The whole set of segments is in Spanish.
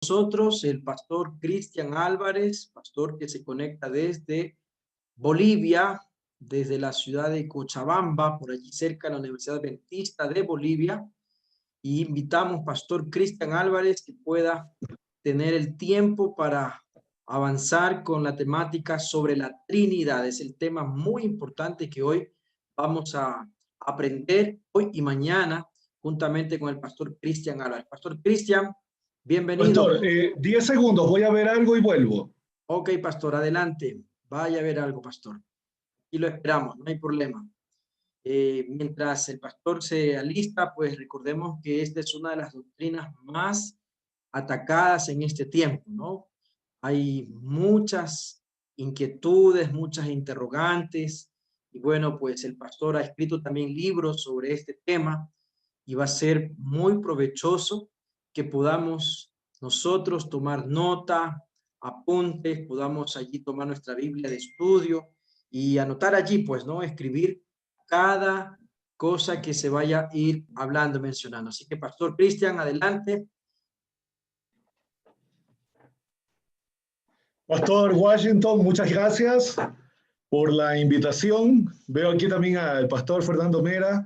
nosotros el pastor Cristian Álvarez, pastor que se conecta desde Bolivia, desde la ciudad de Cochabamba, por allí cerca de la Universidad Adventista de Bolivia. Y invitamos pastor Cristian Álvarez que pueda tener el tiempo para avanzar con la temática sobre la Trinidad. Es el tema muy importante que hoy vamos a aprender, hoy y mañana, juntamente con el pastor Cristian Álvarez. Pastor Cristian, bienvenido. Pastor, 10 segundos, voy a ver algo y vuelvo. Ok, pastor, adelante. Vaya a ver algo, pastor. Y lo esperamos, no hay problema. Mientras el pastor se alista, pues recordemos que esta es una de las doctrinas más atacadas en este tiempo, ¿no? Hay muchas inquietudes, muchas interrogantes, y bueno, pues el pastor ha escrito también libros sobre este tema, y va a ser muy provechoso que podamos nosotros tomar nota, apuntes, podamos allí tomar nuestra Biblia de estudio y anotar allí, pues, ¿no? Escribir cada cosa que se vaya a ir hablando, mencionando. Así que, pastor Cristian, adelante. Pastor Washington, muchas gracias por la invitación. Veo aquí también al pastor Fernando Mera.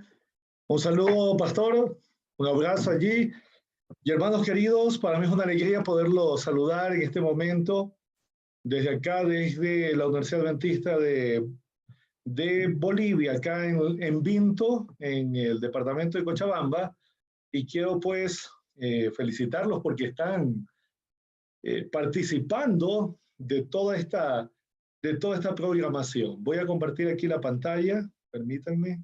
Un saludo, pastor. Un abrazo allí. Y hermanos queridos, para mí es una alegría poderlos saludar en este momento desde acá, desde la Universidad Adventista de Bolivia, acá en Vinto, en el departamento de Cochabamba. Y quiero pues felicitarlos porque están participando de toda esta programación. Voy a compartir aquí la pantalla, permítanme.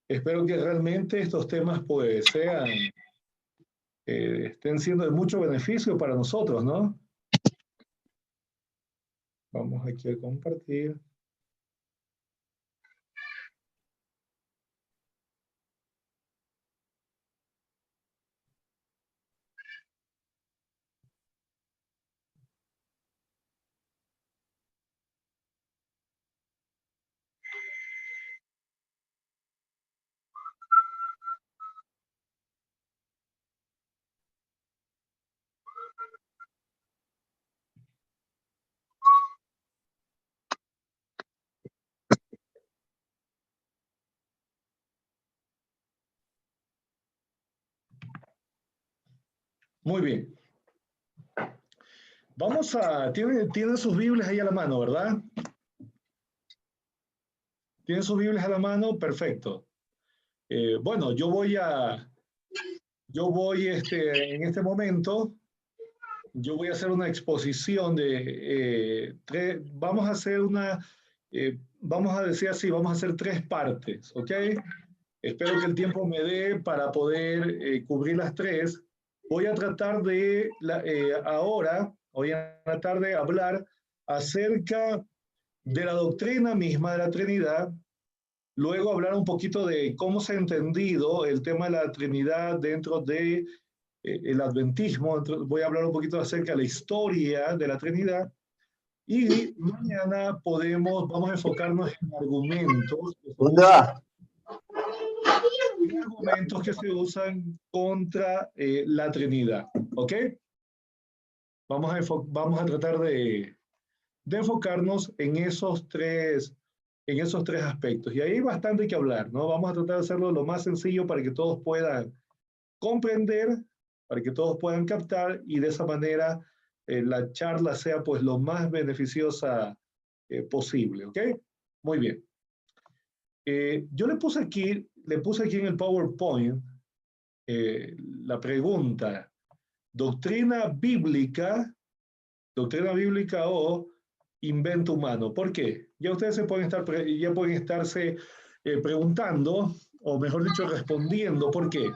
Espero que realmente estos temas pues estén siendo de mucho beneficio para nosotros, ¿no? Vamos aquí a compartir. Muy bien. Vamos a... ¿Tienen sus Biblias ahí a la mano, ¿verdad? ¿Tienen sus Biblias a la mano? Perfecto. Bueno, yo voy en este momento, yo voy a hacer una exposición de vamos a hacer vamos a decir así, vamos a hacer 3 partes, ¿ok? Espero que el tiempo me dé para poder cubrir las 3. Voy a tratar de, ahora, voy a tratar de hablar acerca de la doctrina misma de la Trinidad, luego hablar un poquito de cómo se ha entendido el tema de la Trinidad dentro de el adventismo. Voy a hablar un poquito acerca de la historia de la Trinidad y mañana vamos a enfocarnos en argumentos que se usan contra la Trinidad, ¿ok? Vamos a tratar de enfocarnos en esos tres aspectos. Y ahí hay bastante que hablar, ¿no? Vamos a tratar de hacerlo lo más sencillo para que todos puedan comprender, para que todos puedan captar y de esa manera la charla sea pues lo más beneficiosa posible, ¿ok? Muy bien. Yo le puse aquí en el PowerPoint la pregunta, doctrina bíblica o invento humano. ¿Por qué? Ya ustedes pueden estarse preguntando, o mejor dicho, respondiendo. ¿Por qué?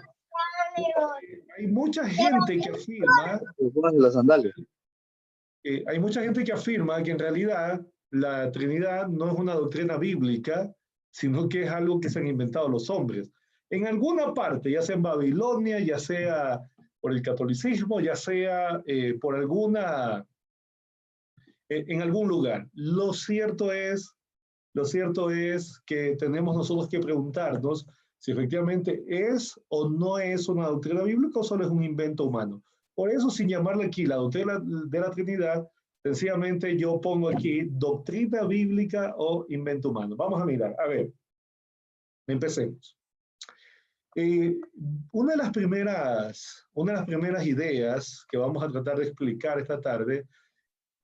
Hay mucha gente que afirma, hay mucha gente que afirma que en realidad la Trinidad no es una doctrina bíblica sino que es algo que se han inventado los hombres. En alguna parte, ya sea en Babilonia, ya sea por el catolicismo, ya sea por en algún lugar. Lo cierto es que tenemos nosotros que preguntarnos si efectivamente es o no es una doctrina bíblica o solo es un invento humano. Por eso, sin llamarle aquí la doctrina de la Trinidad, sencillamente yo pongo aquí doctrina bíblica o invento humano. Vamos a mirar, a ver, empecemos. Una de las primeras ideas que vamos a tratar de explicar esta tarde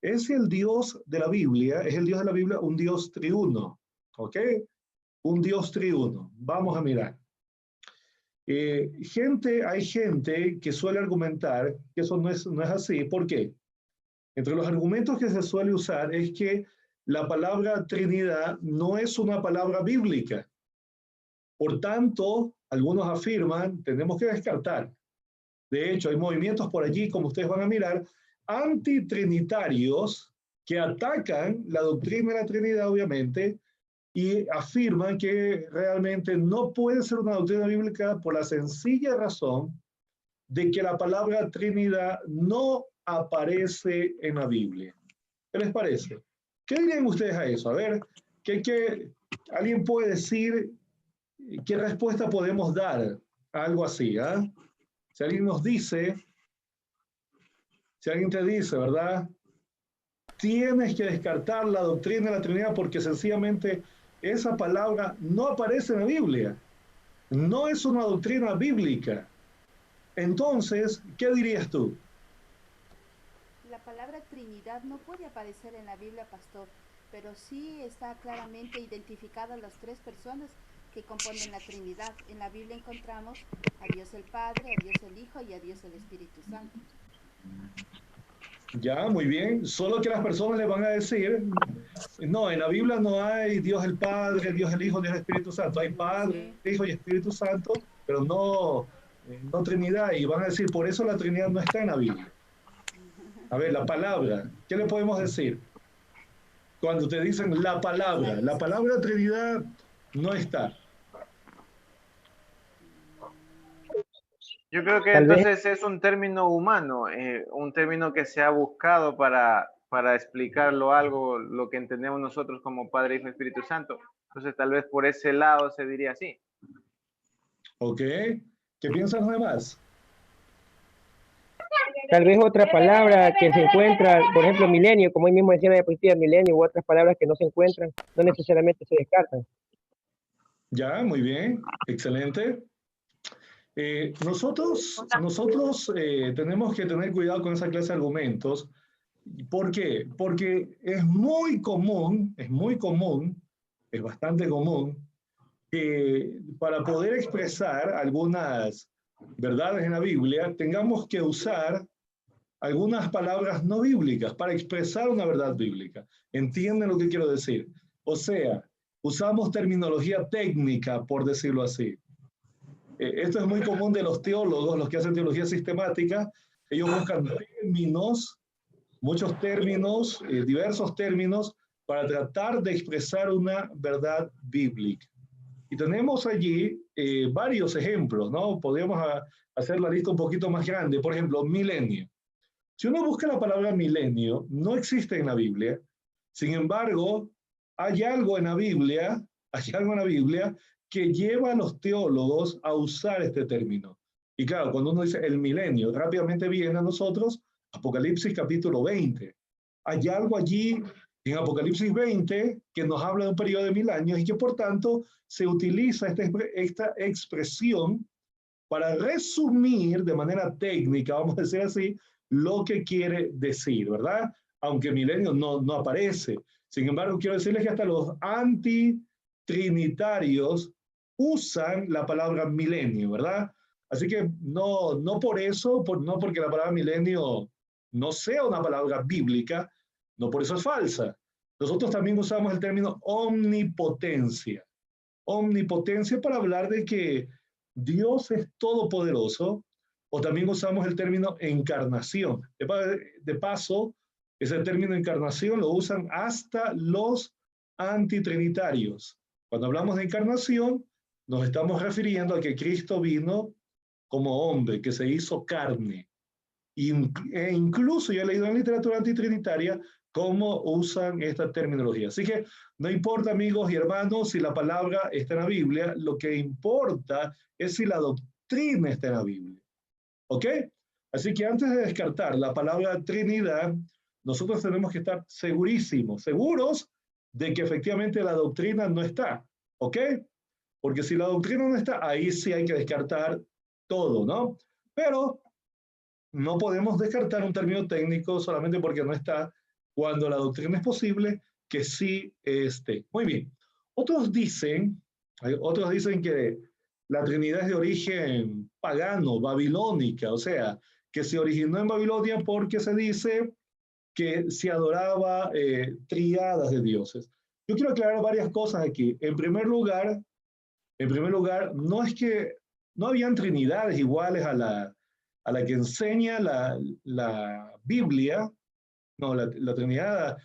es el Dios de la Biblia, es el Dios de la Biblia un Dios triuno, ¿ok? Un Dios triuno. Vamos a mirar. Hay gente que suele argumentar que eso no es así. ¿Por qué? Entre los argumentos que se suele usar es que la palabra Trinidad no es una palabra bíblica. Por tanto, algunos afirman, tenemos que descartar. De hecho, hay movimientos por allí, como ustedes van a mirar, antitrinitarios que atacan la doctrina de la Trinidad, obviamente, y afirman que realmente no puede ser una doctrina bíblica por la sencilla razón de que la palabra Trinidad no aparece en la Biblia. ¿Qué les parece? ¿Qué dirían ustedes a eso? A ver, ¿alguien puede decir qué respuesta podemos dar a algo así? ¿Eh? Si alguien nos dice, si alguien te dice, ¿verdad? Tienes que descartar la doctrina de la Trinidad porque sencillamente esa palabra no aparece en la Biblia. No es una doctrina bíblica. Entonces, ¿qué dirías tú? La palabra Trinidad no puede aparecer en la Biblia, pastor, pero sí está claramente identificadas las tres personas que componen la Trinidad. En la Biblia encontramos a Dios el Padre, a Dios el Hijo y a Dios el Espíritu Santo. Ya, muy bien. Solo que las personas le van a decir, no, en la Biblia no hay Dios el Padre, Dios el Hijo, Dios el Espíritu Santo. Hay Padre, sí, Hijo y Espíritu Santo, pero no Trinidad. Y van a decir, por eso la Trinidad no está en la Biblia. A ver, la palabra, ¿qué le podemos decir? Cuando te dicen la palabra Trinidad no está. Yo creo que entonces es un término humano, un término que se ha buscado para explicarlo algo, lo que entendemos nosotros como Padre, Hijo y Espíritu Santo. Entonces tal vez por ese lado se diría así. Ok, ¿qué piensan los demás? Tal vez otra palabra que se encuentra, por ejemplo, milenio, como hoy mismo decía la diapositiva, milenio, u otras palabras que no se encuentran, no necesariamente se descartan. Ya, muy bien, excelente. Nosotros tenemos que tener cuidado con esa clase de argumentos. ¿Por qué? Porque es bastante común que para poder expresar algunas verdades en la Biblia tengamos que usar algunas palabras no bíblicas para expresar una verdad bíblica. ¿Entienden lo que quiero decir? O sea, usamos terminología técnica, por decirlo así. Esto es muy común de los teólogos, los que hacen teología sistemática. Ellos buscan términos, muchos términos, diversos términos, para tratar de expresar una verdad bíblica. Y tenemos allí varios ejemplos, ¿no? Podríamos hacer la lista un poquito más grande. Por ejemplo, milenio. Si uno busca la palabra milenio, no existe en la Biblia. Sin embargo, hay algo en la Biblia que lleva a los teólogos a usar este término. Y claro, cuando uno dice el milenio, rápidamente viene a nosotros Apocalipsis capítulo 20. Hay algo allí en Apocalipsis 20 que nos habla de un periodo de 1000 años y que por tanto se utiliza esta expresión para resumir de manera técnica, vamos a decir así, lo que quiere decir, ¿verdad? Aunque milenio no aparece. Sin embargo, quiero decirles que hasta los antitrinitarios usan la palabra milenio, ¿verdad? Así que no por eso, no porque la palabra milenio no sea una palabra bíblica, no por eso es falsa. Nosotros también usamos el término omnipotencia. Omnipotencia para hablar de que Dios es todopoderoso, o también usamos el término encarnación. De paso, ese término encarnación lo usan hasta los antitrinitarios. Cuando hablamos de encarnación, nos estamos refiriendo a que Cristo vino como hombre, que se hizo carne. E incluso yo he leído en literatura antitrinitaria cómo usan esta terminología. Así que no importa, amigos y hermanos, si la palabra está en la Biblia, lo que importa es si la doctrina está en la Biblia. ¿Ok? Así que antes de descartar la palabra Trinidad, nosotros tenemos que estar seguros de que efectivamente la doctrina no está. ¿Ok? Porque si la doctrina no está, ahí sí hay que descartar todo, ¿no? Pero no podemos descartar un término técnico solamente porque no está, cuando la doctrina es posible que sí esté. Muy bien. Otros dicen que la Trinidad es de origen pagano, babilónica, o sea, que se originó en Babilonia porque se dice que se adoraba tríadas de dioses. Yo quiero aclarar varias cosas aquí. En primer lugar, no es que no habían trinidades iguales a la que enseña la Biblia, no, la Trinidad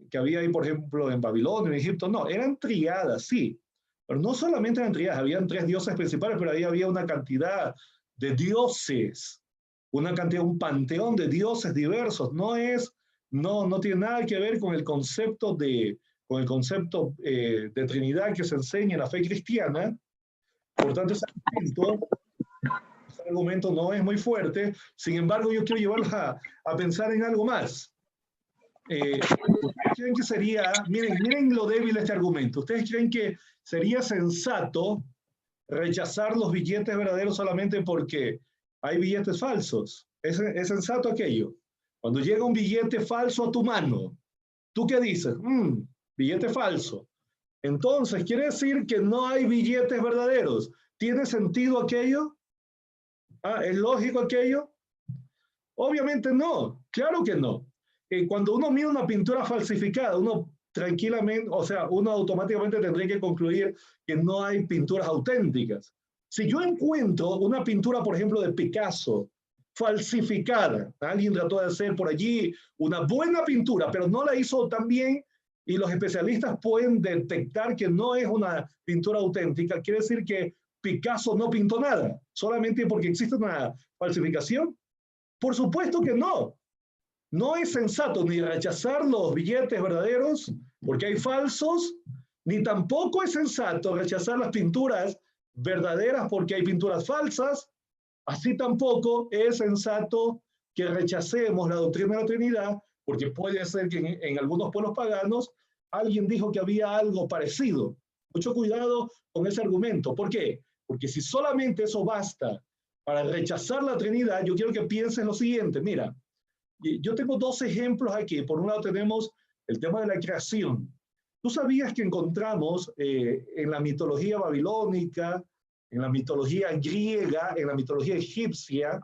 que había ahí, por ejemplo, en Babilonia, en Egipto, no, eran triadas, sí, pero no solamente eran triadas, habían 3 dioses principales, pero ahí había una cantidad de dioses, un panteón de dioses diversos, no tiene nada que ver con el concepto de Trinidad que se enseña en la fe cristiana. Por tanto, ese argumento no es muy fuerte. Sin embargo, yo quiero llevarlos a pensar en algo más. ¿Ustedes creen que sería, miren lo débil de este argumento, ¿ustedes creen que sería sensato rechazar los billetes verdaderos solamente porque hay billetes falsos? ¿Es sensato aquello? Cuando llega un billete falso a tu mano, ¿tú qué dices? Billete falso. Entonces, ¿quiere decir que no hay billetes verdaderos? ¿Tiene sentido aquello? ¿Es lógico aquello? Obviamente no, claro que no. Cuando uno mira una pintura falsificada, uno automáticamente tendría que concluir que no hay pinturas auténticas. Si yo encuentro una pintura, por ejemplo, de Picasso, falsificada, alguien trató de hacer por allí una buena pintura, pero no la hizo tan bien, y los especialistas pueden detectar que no es una pintura auténtica, quiere decir que Picasso no pintó nada, solamente porque existe una falsificación. Por supuesto que no. No es sensato ni rechazar los billetes verdaderos porque hay falsos, ni tampoco es sensato rechazar las pinturas verdaderas porque hay pinturas falsas. Así tampoco es sensato que rechacemos la doctrina de la Trinidad, porque puede ser que en algunos pueblos paganos alguien dijo que había algo parecido. Mucho cuidado con ese argumento. ¿Por qué? Porque si solamente eso basta para rechazar la Trinidad, yo quiero que piensen lo siguiente. Mira, yo tengo 2 ejemplos aquí. Por un lado tenemos el tema de la creación. ¿Tú sabías que encontramos en la mitología babilónica, en la mitología griega, en la mitología egipcia,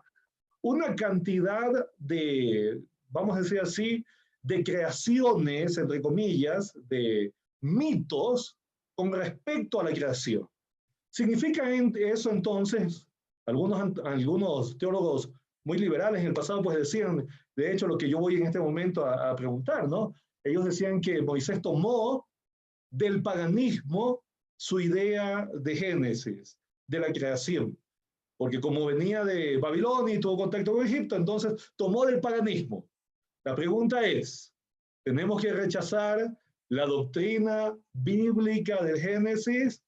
una cantidad de, vamos a decir así, de creaciones, entre comillas, de mitos con respecto a la creación? ¿Significa eso entonces? Algunos teólogos muy liberales en el pasado pues decían, de hecho, lo que yo voy en este momento a preguntar, ¿no? Ellos decían que Moisés tomó del paganismo su idea de Génesis, de la creación, porque como venía de Babilonia y tuvo contacto con Egipto, entonces tomó del paganismo. La pregunta es, ¿tenemos que rechazar la doctrina bíblica del Génesis,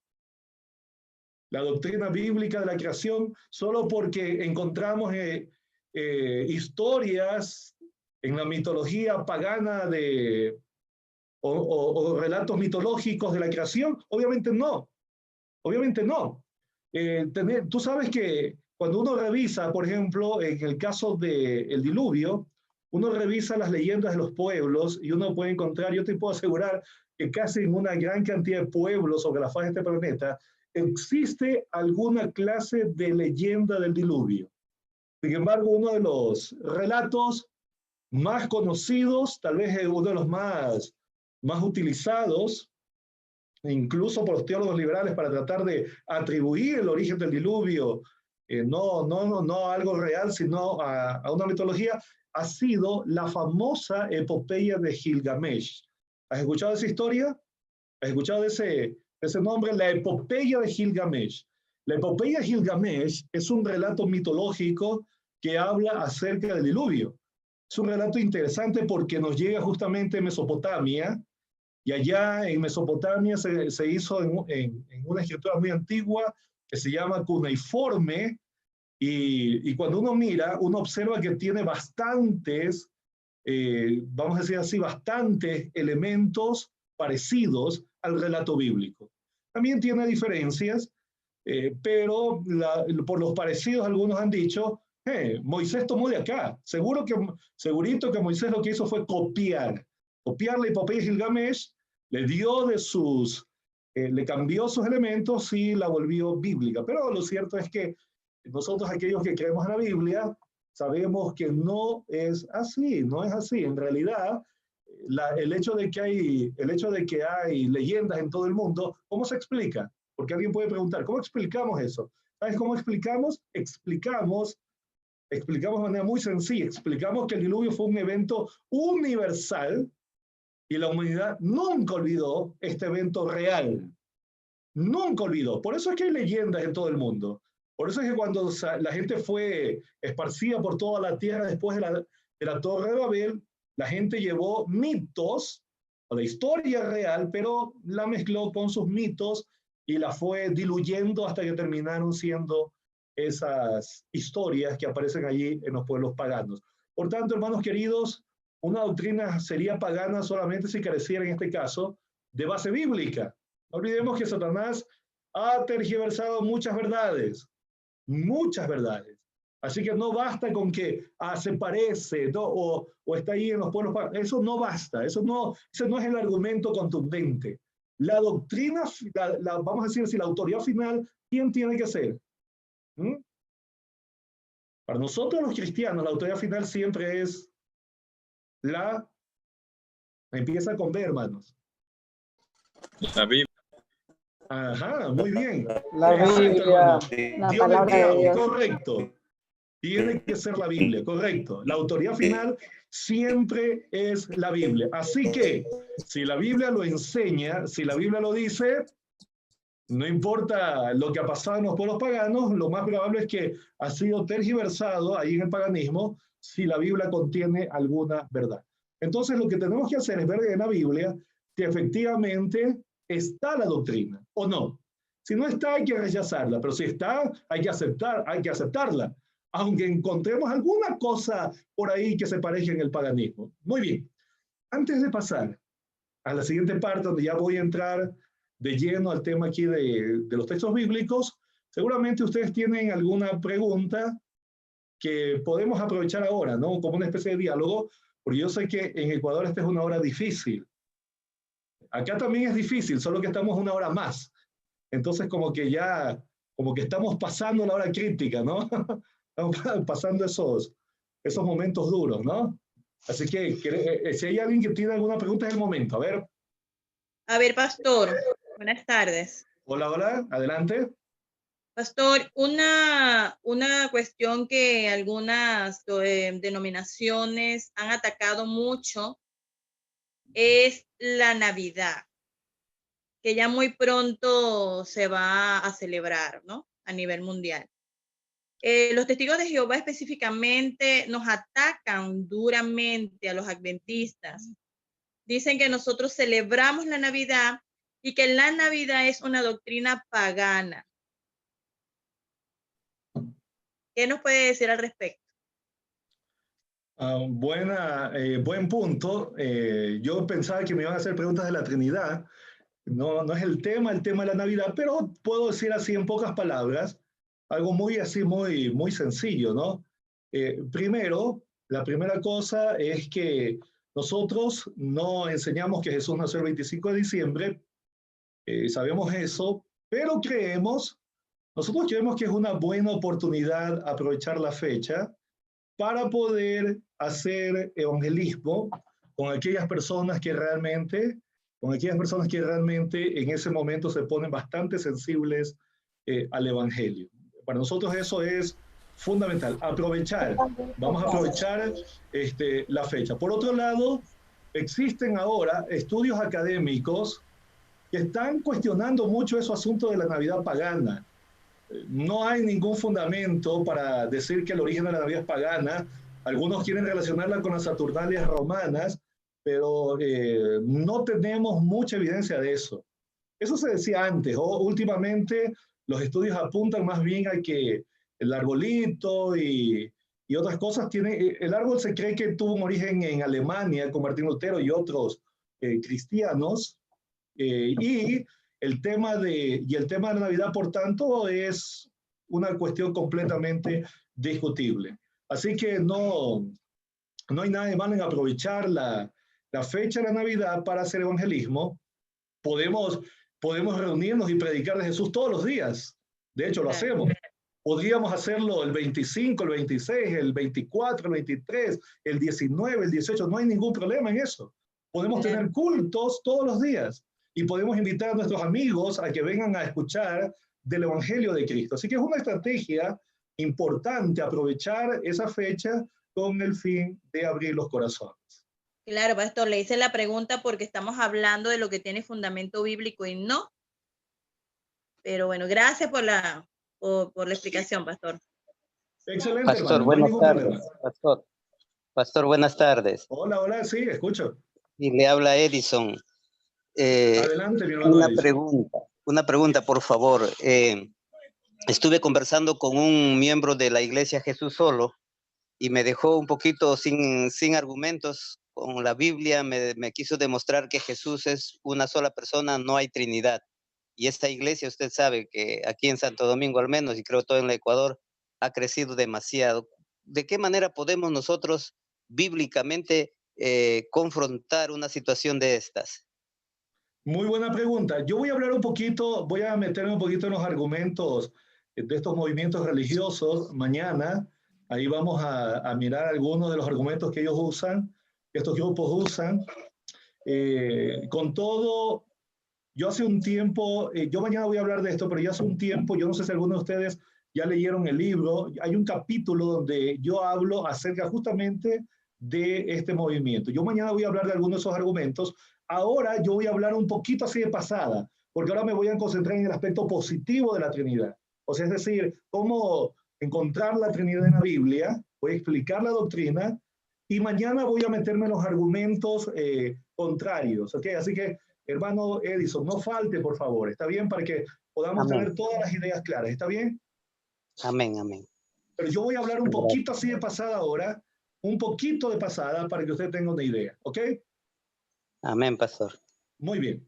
la doctrina bíblica de la creación, solo porque encontramos historias en la mitología pagana o relatos mitológicos de la creación? Obviamente no. Obviamente no. Tú sabes que cuando uno revisa, por ejemplo, en el caso del diluvio, uno revisa las leyendas de los pueblos y uno puede encontrar, yo te puedo asegurar que casi en una gran cantidad de pueblos sobre la faz de este planeta existe alguna clase de leyenda del diluvio. Sin embargo, uno de los relatos más conocidos, tal vez uno de los más utilizados, incluso por los teólogos liberales para tratar de atribuir el origen del diluvio, no a algo real, sino a una mitología, ha sido la famosa epopeya de Gilgamesh. ¿Has escuchado esa historia? ¿Has escuchado de Ese nombre, la epopeya de Gilgamesh. La epopeya de Gilgamesh es un relato mitológico que habla acerca del diluvio. Es un relato interesante porque nos llega justamente en Mesopotamia, y allá en Mesopotamia se hizo en una escritura muy antigua que se llama cuneiforme, y cuando uno mira, uno observa que tiene bastantes, vamos a decir así, bastantes elementos parecidos al relato bíblico. También tiene diferencias, pero por los parecidos algunos han dicho, Moisés tomó de acá. Segurito que Moisés lo que hizo fue copiar la epopeya de Gilgamesh, le cambió sus elementos y la volvió bíblica. Pero lo cierto es que nosotros, aquellos que creemos en la Biblia, sabemos que no es así, no es así. En realidad, el hecho de que hay leyendas en todo el mundo, ¿cómo se explica? Porque alguien puede preguntar, ¿cómo explicamos eso? ¿Sabes cómo explicamos? Explicamos de manera muy sencilla. Explicamos que el diluvio fue un evento universal y la humanidad nunca olvidó este evento real. Nunca olvidó. Por eso es que hay leyendas en todo el mundo. Por eso es que cuando la gente fue esparcida por toda la tierra después de la Torre de Babel, la gente llevó mitos o la historia real, pero la mezcló con sus mitos y la fue diluyendo hasta que terminaron siendo esas historias que aparecen allí en los pueblos paganos. Por tanto, hermanos queridos, una doctrina sería pagana solamente si careciera, en este caso, de base bíblica. No olvidemos que Satanás ha tergiversado muchas verdades. Así que no basta con que se parece, ¿no? o está ahí en los pueblos paganos. Eso no basta, ese no es el argumento contundente. La doctrina, vamos a decir así, la autoridad final, ¿quién tiene que ser? Para nosotros los cristianos, la autoridad final siempre es empieza con B, hermanos. La Biblia. Ajá, muy bien. La Biblia. La Dios palabra de Dios. correcto. Tiene que ser la Biblia, correcto. La autoridad final siempre es la Biblia. Así que, si la Biblia lo enseña, si la Biblia lo dice, no importa lo que ha pasado en los pueblos paganos, lo más probable es que ha sido tergiversado ahí en el paganismo si la Biblia contiene alguna verdad. Entonces, lo que tenemos que hacer es ver en la Biblia si efectivamente está la doctrina o no. Si no está, hay que rechazarla, pero si está, hay que aceptarla, aunque encontremos alguna cosa por ahí que se parezca en el paganismo. Muy bien. Antes de pasar a la siguiente parte, donde ya voy a entrar de lleno al tema aquí de los textos bíblicos, seguramente ustedes tienen alguna pregunta que podemos aprovechar ahora, ¿no? Como una especie de diálogo, porque yo sé que en Ecuador esta es una hora difícil. Acá también es difícil, solo que estamos una hora más. Entonces como que estamos pasando la hora crítica, ¿no? Estamos pasando esos momentos duros, ¿no? Así que si hay alguien que tiene alguna pregunta, es el momento. A ver, pastor, buenas tardes. Hola, adelante. Pastor, una cuestión que algunas denominaciones han atacado mucho es la Navidad, que ya muy pronto se va a celebrar, ¿no? A nivel mundial. Los testigos de Jehová específicamente nos atacan duramente a los adventistas. Dicen que nosotros celebramos la Navidad y que la Navidad es una doctrina pagana. ¿Qué nos puede decir al respecto? Buen punto. Yo pensaba que me iban a hacer preguntas de la Trinidad. No es el tema de la Navidad, pero puedo decir así en pocas palabras, algo muy sencillo, ¿no? Primero, la primera cosa es que nosotros no enseñamos que Jesús nació el 25 de diciembre, sabemos eso, pero nosotros creemos que es una buena oportunidad aprovechar la fecha para poder hacer evangelismo con aquellas personas que realmente en ese momento se ponen bastante sensibles al evangelio. Para nosotros eso es fundamental, vamos a aprovechar la fecha. Por otro lado, existen ahora estudios académicos que están cuestionando mucho ese asunto de la Navidad pagana. No hay ningún fundamento para decir que el origen de la Navidad es pagana. Algunos quieren relacionarla con las Saturnalias romanas, pero no tenemos mucha evidencia de eso. Eso se decía antes, o últimamente los estudios apuntan más bien a que el arbolito y otras cosas tienen, el árbol se cree que tuvo un origen en Alemania con Martín Lutero y otros cristianos, y el tema de la Navidad, por tanto, es una cuestión completamente discutible. Así que no hay nada de malo en aprovechar la fecha de la Navidad para hacer evangelismo. Podemos reunirnos y predicar de Jesús todos los días. De hecho, lo hacemos. Podríamos hacerlo el 25, el 26, el 24, el 23, el 19, el 18. No hay ningún problema en eso. Podemos tener cultos todos los días y podemos invitar a nuestros amigos a que vengan a escuchar del Evangelio de Cristo. Así que es una estrategia importante aprovechar esa fecha con el fin de abrir los corazones. Claro, pastor, le hice la pregunta porque estamos hablando de lo que tiene fundamento bíblico y no. Pero bueno, gracias por la explicación, pastor. Excelente, pastor, hermano, buenas no tardes. Pastor, buenas tardes. Hola, sí, escucho. Y le habla Edison. Adelante, mi hermano Edison. Una pregunta, por favor. Estuve conversando con un miembro de la Iglesia Jesús Solo y me dejó un poquito sin argumentos con la Biblia. Me quiso demostrar que Jesús es una sola persona, no hay Trinidad. Y esta iglesia, usted sabe que aquí en Santo Domingo al menos, y creo todo en el Ecuador, ha crecido demasiado. ¿De qué manera podemos nosotros bíblicamente confrontar una situación de estas? Muy buena pregunta. Yo voy a hablar un poquito, voy a meterme un poquito en los argumentos de estos movimientos religiosos mañana. Ahí vamos a mirar algunos de los argumentos que ellos usan, que estos grupos usan. Con todo, yo hace un tiempo, yo mañana voy a hablar de esto, pero ya hace un tiempo, yo no sé si algunos de ustedes ya leyeron el libro, hay un capítulo donde yo hablo acerca justamente de este movimiento. Yo mañana voy a hablar de algunos de esos argumentos. Ahora yo voy a hablar un poquito así de pasada, porque ahora me voy a concentrar en el aspecto positivo de la Trinidad. O sea, es decir, cómo encontrar la Trinidad en la Biblia, voy a explicar la doctrina, y mañana voy a meterme en los argumentos contrarios, ¿ok? Así que, hermano Edison, no falte, por favor, ¿está bien? Para que podamos tener todas las ideas claras, ¿está bien? Amén, amén. Pero yo voy a hablar un poquito así de pasada ahora, un poquito de pasada para que usted tenga una idea, ¿ok? Amén, pastor. Muy bien.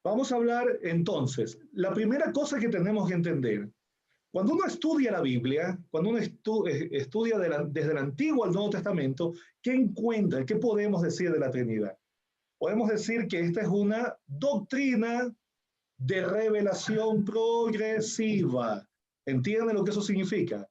Vamos a hablar entonces. La primera cosa que tenemos que entender, cuando uno estudia la Biblia, cuando uno estudia desde el Antiguo al Nuevo Testamento, ¿qué encuentra? ¿Qué podemos decir de la Trinidad? Podemos decir que esta es una doctrina de revelación progresiva. ¿Entienden lo que eso significa?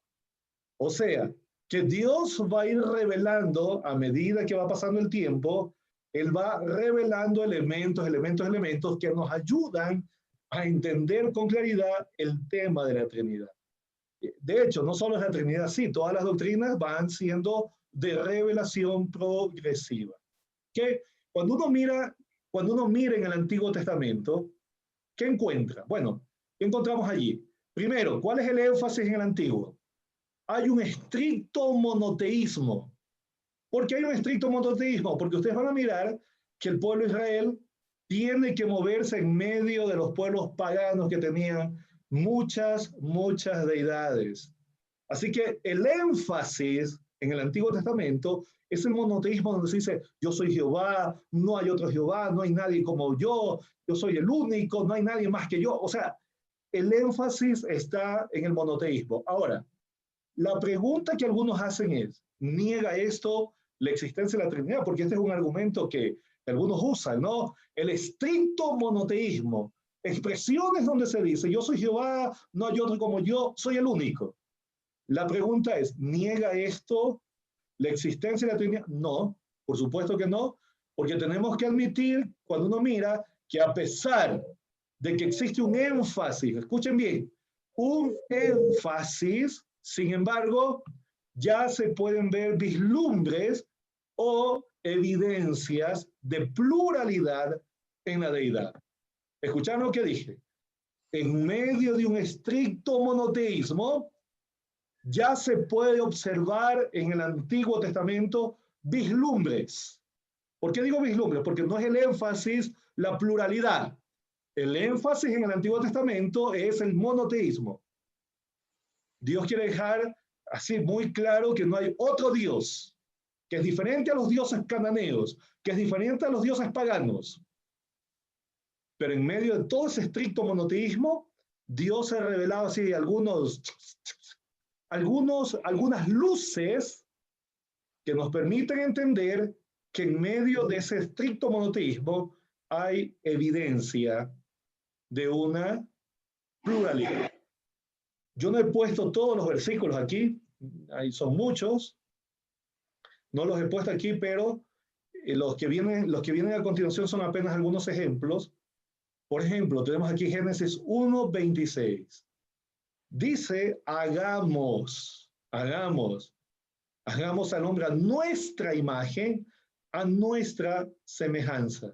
O sea, que Dios va a ir revelando a medida que va pasando el tiempo, Él va revelando elementos que nos ayudan a entender con claridad el tema de la Trinidad. De hecho, no solo es la Trinidad, sí, todas las doctrinas van siendo de revelación progresiva. Que cuando uno mira en el Antiguo Testamento, ¿qué encuentra? Bueno, ¿qué encontramos allí? Primero, ¿cuál es el énfasis en el Antiguo? Hay un estricto monoteísmo. ¿Por qué hay un estricto monoteísmo? Porque ustedes van a mirar que el pueblo de Israel tiene que moverse en medio de los pueblos paganos que tenían muchas deidades. Así que el énfasis en el Antiguo Testamento es el monoteísmo donde se dice, yo soy Jehová, no hay otro Jehová, no hay nadie como yo soy el único, no hay nadie más que yo. O sea, el énfasis está en el monoteísmo. Ahora, la pregunta que algunos hacen es, ¿niega esto la existencia de la Trinidad? Porque este es un argumento que algunos usan, ¿no? El estricto monoteísmo, expresiones donde se dice, yo soy Jehová, no hay otro como yo, soy el único. La pregunta es, ¿niega esto la existencia de la Trinidad? No, por supuesto que no, porque tenemos que admitir, cuando uno mira, que a pesar de que existe un énfasis, escuchen bien, un énfasis, sin embargo, ya se pueden ver vislumbres o evidencias de pluralidad en la deidad. ¿Escucharon lo que dije? En medio de un estricto monoteísmo, ya se puede observar en el Antiguo Testamento vislumbres. ¿Por qué digo vislumbres? Porque no es el énfasis la pluralidad. El énfasis en el Antiguo Testamento es el monoteísmo. Dios quiere dejar así muy claro que no hay otro Dios, que es diferente a los dioses cananeos, que es diferente a los dioses paganos. Pero en medio de todo ese estricto monoteísmo, Dios se ha revelado así algunas luces que nos permiten entender que en medio de ese estricto monoteísmo hay evidencia de una pluralidad. Yo no he puesto todos los versículos aquí, ahí son muchos, no los he puesto aquí, pero los que vienen a continuación son apenas algunos ejemplos. Por ejemplo, tenemos aquí Génesis 1:26. Dice, hagamos al hombre a nuestra imagen, a nuestra semejanza.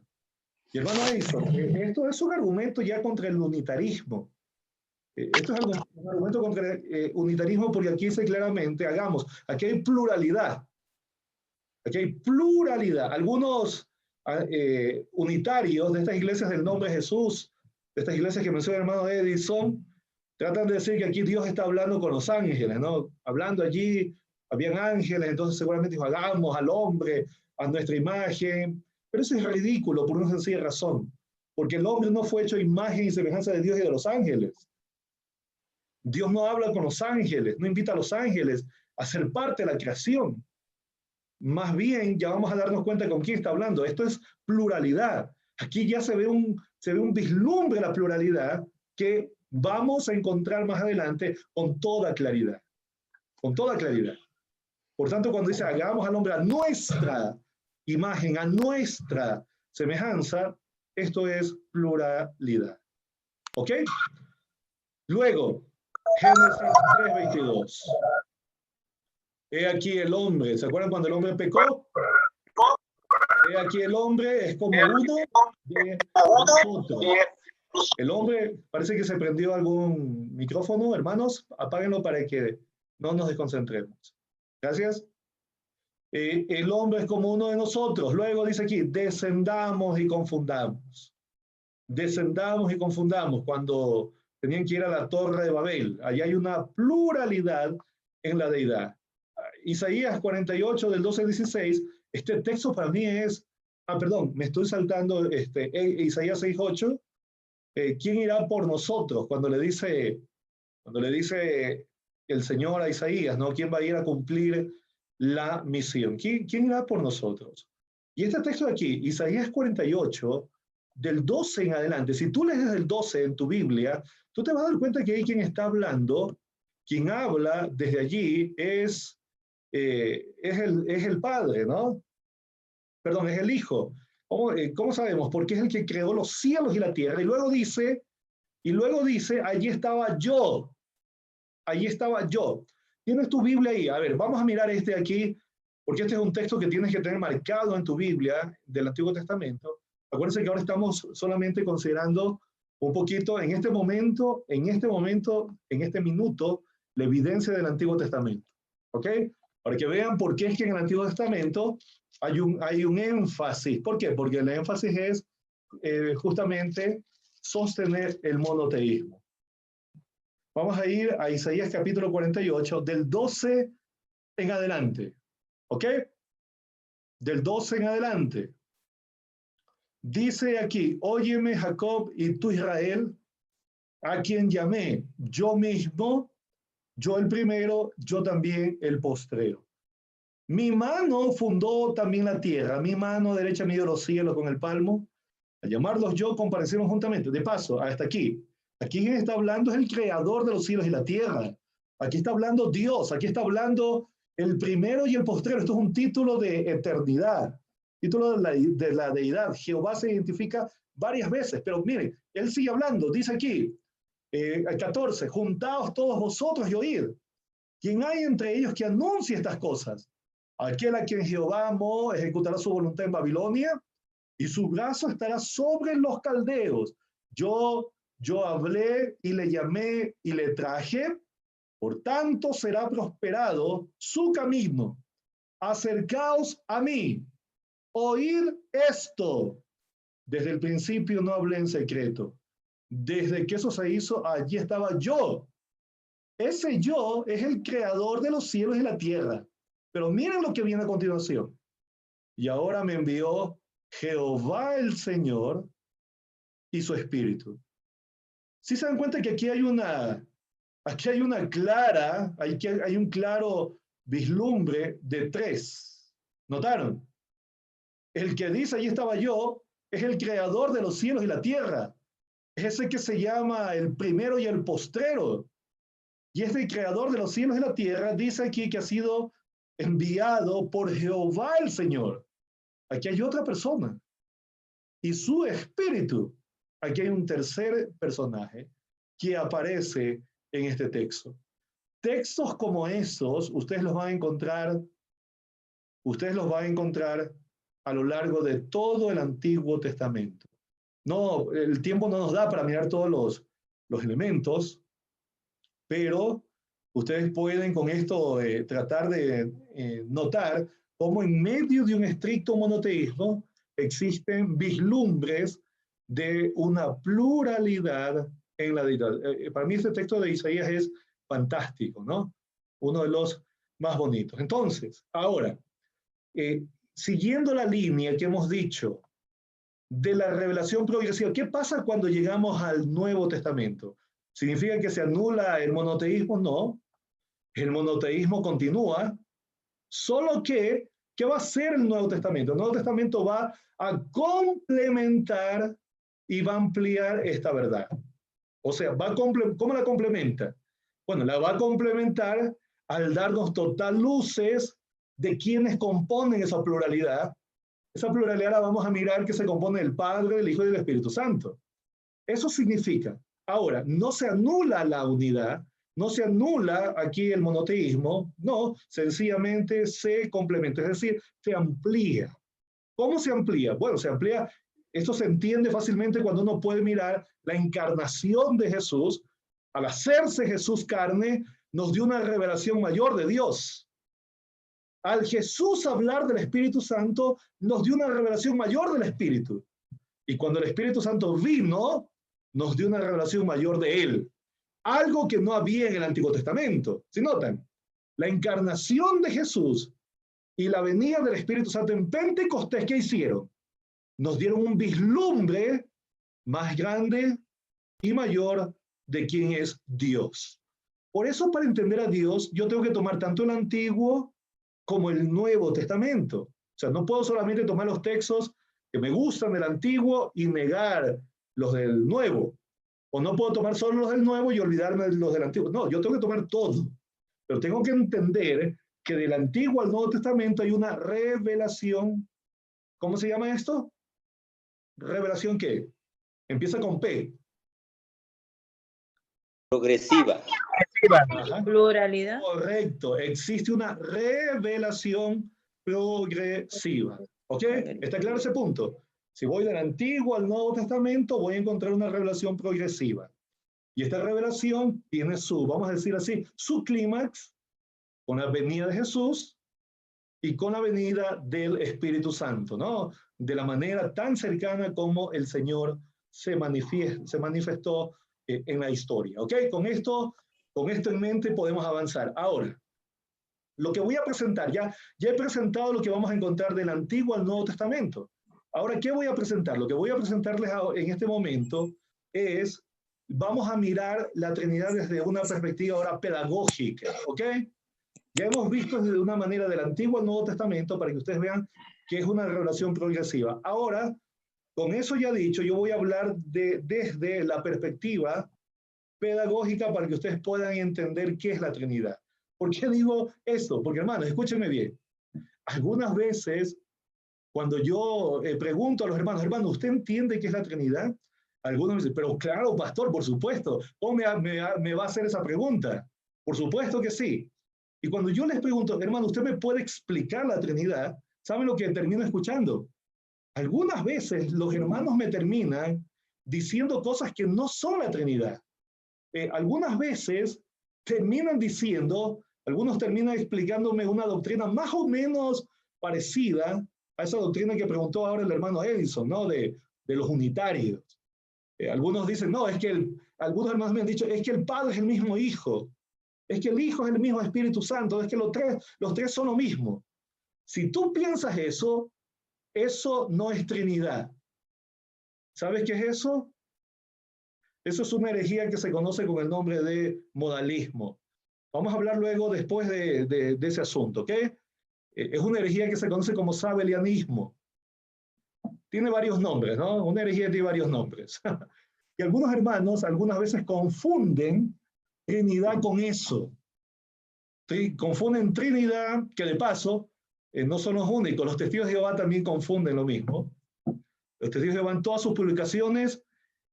Y hermano Edison, esto es un argumento ya contra el unitarismo. Esto es un argumento contra el unitarismo porque aquí dice claramente, hagamos, aquí hay pluralidad. Aquí hay pluralidad. Algunos unitarios de estas iglesias del nombre de Jesús, de estas iglesias que menciona el hermano Edison, tratan de decir que aquí Dios está hablando con los ángeles, ¿no? Hablando allí, habían ángeles, entonces seguramente dijo, hagamos al hombre a nuestra imagen. Pero eso es ridículo por una sencilla razón. Porque el hombre no fue hecho imagen y semejanza de Dios y de los ángeles. Dios no habla con los ángeles, no invita a los ángeles a ser parte de la creación. Más bien, ya vamos a darnos cuenta con quién está hablando. Esto es pluralidad. Aquí ya se ve un vislumbre de la pluralidad que vamos a encontrar más adelante con toda claridad. Con toda claridad. Por tanto, cuando dice hagamos al hombre a nuestra imagen, a nuestra semejanza, esto es pluralidad. ¿Ok? Luego, Génesis 3:22. He aquí el hombre. ¿Se acuerdan cuando el hombre pecó? He aquí el hombre es como uno de nosotros. El hombre, parece que se prendió algún micrófono, hermanos. Apáguenlo para que no nos desconcentremos. Gracias. El hombre es como uno de nosotros. Luego dice aquí, descendamos y confundamos. Descendamos y confundamos. Cuando tenían que ir a la Torre de Babel. Allí hay una pluralidad en la deidad. Isaías 48, del 12 al 16, este texto para mí es, me estoy saltando Isaías 6:8, ¿quién irá por nosotros? Cuando le dice el Señor a Isaías, ¿no? ¿Quién va a ir a cumplir la misión? ¿Quién irá por nosotros? Y este texto de aquí, Isaías 48, del 12 en adelante, si tú lees desde el 12 en tu Biblia, tú te vas a dar cuenta que hay quien está hablando, quien habla desde allí es el Padre, ¿no? Perdón, es el Hijo. ¿Cómo sabemos? Porque es el que creó los cielos y la tierra. Y luego dice, allí estaba yo. Allí estaba yo. ¿Tienes tu Biblia ahí? A ver, vamos a mirar este aquí, porque este es un texto que tienes que tener marcado en tu Biblia del Antiguo Testamento. Acuérdense que ahora estamos solamente considerando un poquito, en este minuto, la evidencia del Antiguo Testamento. ¿Ok? Para que vean por qué es que en el Antiguo Testamento hay un énfasis. ¿Por qué? Porque el énfasis es justamente sostener el monoteísmo. Vamos a ir a Isaías capítulo 48, del 12 en adelante. ¿Ok? Del 12 en adelante. Dice aquí, óyeme Jacob y tú Israel, a quien llamé yo mismo, yo el primero, yo también el postrero. Mi mano fundó también la tierra, mi mano derecha midió los cielos con el palmo. A llamarlos yo comparecieron juntamente. De paso, hasta aquí. Aquí quien está hablando es el creador de los cielos y la tierra. Aquí está hablando Dios, aquí está hablando el primero y el postrero. Esto es un título de eternidad, título de la deidad. Jehová se identifica varias veces, pero miren, él sigue hablando, dice aquí, 14, juntaos todos vosotros y oíd. ¿Quién hay entre ellos que anuncie estas cosas? Aquel a quien Jehová amó ejecutará su voluntad en Babilonia, y su brazo estará sobre los caldeos. Yo hablé y le llamé y le traje, por tanto será prosperado su camino. Acercaos a mí, oír esto. Desde el principio no hablé en secreto. Desde que eso se hizo, allí estaba yo. Ese yo es el creador de los cielos y la tierra. Pero miren lo que viene a continuación. Y ahora me envió Jehová el Señor y su Espíritu. ¿Sí se dan cuenta que aquí hay un claro vislumbre de tres? ¿Notaron? El que dice, allí estaba yo, es el creador de los cielos y la tierra. Es ese que se llama el primero y el postrero. Y este creador de los cielos y la tierra dice aquí que ha sido enviado por Jehová el Señor. Aquí hay otra persona. Y su espíritu. Aquí hay un tercer personaje que aparece en este texto. Textos como esos, ustedes los van a encontrar a lo largo de todo el Antiguo Testamento. No, el tiempo no nos da para mirar todos los elementos, pero ustedes pueden con esto tratar de notar cómo en medio de un estricto monoteísmo existen vislumbres de una pluralidad en la deidad. Para mí este texto de Isaías es fantástico, ¿no? Uno de los más bonitos. Entonces, ahora, siguiendo la línea que hemos dicho de la revelación progresiva, ¿qué pasa cuando llegamos al Nuevo Testamento? ¿Significa que se anula el monoteísmo? No. El monoteísmo continúa, solo que, ¿qué va a hacer el Nuevo Testamento? El Nuevo Testamento va a complementar y va a ampliar esta verdad. O sea, ¿cómo la complementa? Bueno, la va a complementar al darnos total luces de quienes componen esa pluralidad. Esa pluralidad la vamos a mirar que se compone del Padre, del Hijo y del Espíritu Santo. Eso significa, ahora, no se anula la unidad, no se anula aquí el monoteísmo, no, sencillamente se complementa, es decir, se amplía. ¿Cómo se amplía? Bueno, se amplía, esto se entiende fácilmente cuando uno puede mirar la encarnación de Jesús. Al hacerse Jesús carne, nos dio una revelación mayor de Dios. Al Jesús hablar del Espíritu Santo, nos dio una revelación mayor del Espíritu. Y cuando el Espíritu Santo vino, nos dio una revelación mayor de Él. Algo que no había en el Antiguo Testamento. ¿Sí notan? La encarnación de Jesús y la venida del Espíritu Santo en Pentecostés, ¿qué hicieron? Nos dieron un vislumbre más grande y mayor de quién es Dios. Por eso, para entender a Dios, yo tengo que tomar tanto el Antiguo como el Nuevo Testamento. O sea, no puedo solamente tomar los textos que me gustan del Antiguo y negar los del Nuevo. O no puedo tomar solo los del Nuevo y olvidarme de los del Antiguo. No, yo tengo que tomar todo. Pero tengo que entender que del Antiguo al Nuevo Testamento hay una revelación. ¿Cómo se llama esto? ¿Revelación qué? Empieza con P. Progresiva. Ajá. Pluralidad. Correcto. Existe una revelación progresiva. ¿Ok? ¿Está claro ese punto? Si voy del Antiguo al Nuevo Testamento, voy a encontrar una revelación progresiva. Y esta revelación tiene su, vamos a decir así, su clímax con la venida de Jesús y con la venida del Espíritu Santo, ¿no? De la manera tan cercana como el Señor se manifestó en la historia. ¿Ok? Con esto en mente podemos avanzar. Ahora, lo que voy a presentar, ya he presentado lo que vamos a encontrar del Antiguo al Nuevo Testamento. Ahora, ¿qué voy a presentar? Lo que voy a presentarles en este momento es, vamos a mirar la Trinidad desde una perspectiva ahora pedagógica, ¿ok? Ya hemos visto desde una manera del Antiguo al Nuevo Testamento para que ustedes vean que es una revelación progresiva. Ahora, con eso ya dicho, yo voy a hablar desde la perspectiva pedagógica para que ustedes puedan entender qué es la Trinidad. ¿Por qué digo esto? Porque, hermanos, escúchenme bien. Algunas veces, cuando yo pregunto a los hermanos, ¿usted entiende qué es la Trinidad? Algunos me dicen, pero claro, pastor, por supuesto. ¿Cómo me va a hacer esa pregunta? Por supuesto que sí. Y cuando yo les pregunto, hermano, ¿usted me puede explicar la Trinidad? ¿Saben lo que termino escuchando? Algunas veces los hermanos me terminan diciendo cosas que no son la Trinidad. Algunas veces terminan diciendo, algunos terminan explicándome una doctrina más o menos parecida a esa doctrina que preguntó ahora el hermano Edison, ¿no? De los unitarios. Algunos dicen, no, es que algunos hermanos me han dicho, es que el Padre es el mismo Hijo, es que el Hijo es el mismo Espíritu Santo, es que los tres son lo mismo. Si tú piensas eso, eso no es Trinidad. ¿Sabes qué es eso? Eso es una herejía que se conoce con el nombre de modalismo. Vamos a hablar luego después de ese asunto, ¿ok? Es una herejía que se conoce como sabelianismo. Tiene varios nombres, ¿no? Una herejía tiene varios nombres. Y algunos hermanos algunas veces confunden Trinidad con eso. Confunden Trinidad, que de paso no son los únicos. Los testigos de Jehová también confunden lo mismo. Los testigos de Jehová en todas sus publicaciones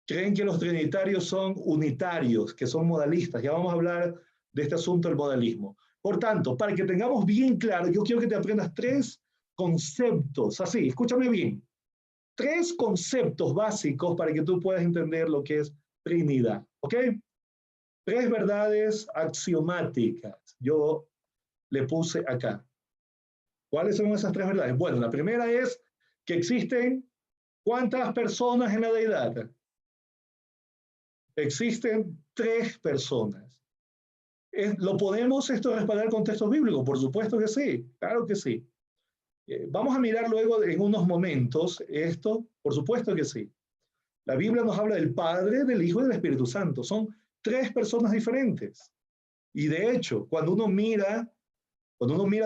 creen que los trinitarios son unitarios, que son modalistas. Ya vamos a hablar de este asunto del modalismo. Por tanto, para que tengamos bien claro, yo quiero que te aprendas 3 conceptos, así, escúchame bien, 3 conceptos básicos para que tú puedas entender lo que es Trinidad, ¿ok? 3 verdades axiomáticas, yo le puse acá. ¿Cuáles son esas 3 verdades? Bueno, la primera es que existen ¿cuántas personas en la deidad? Existen 3 personas. ¿Lo podemos respaldar con textos bíblicos? Por supuesto que sí, claro que sí. Vamos a mirar luego en unos momentos esto, por supuesto que sí. La Biblia nos habla del Padre, del Hijo y del Espíritu Santo. Son 3 personas diferentes. Y de hecho, cuando uno mira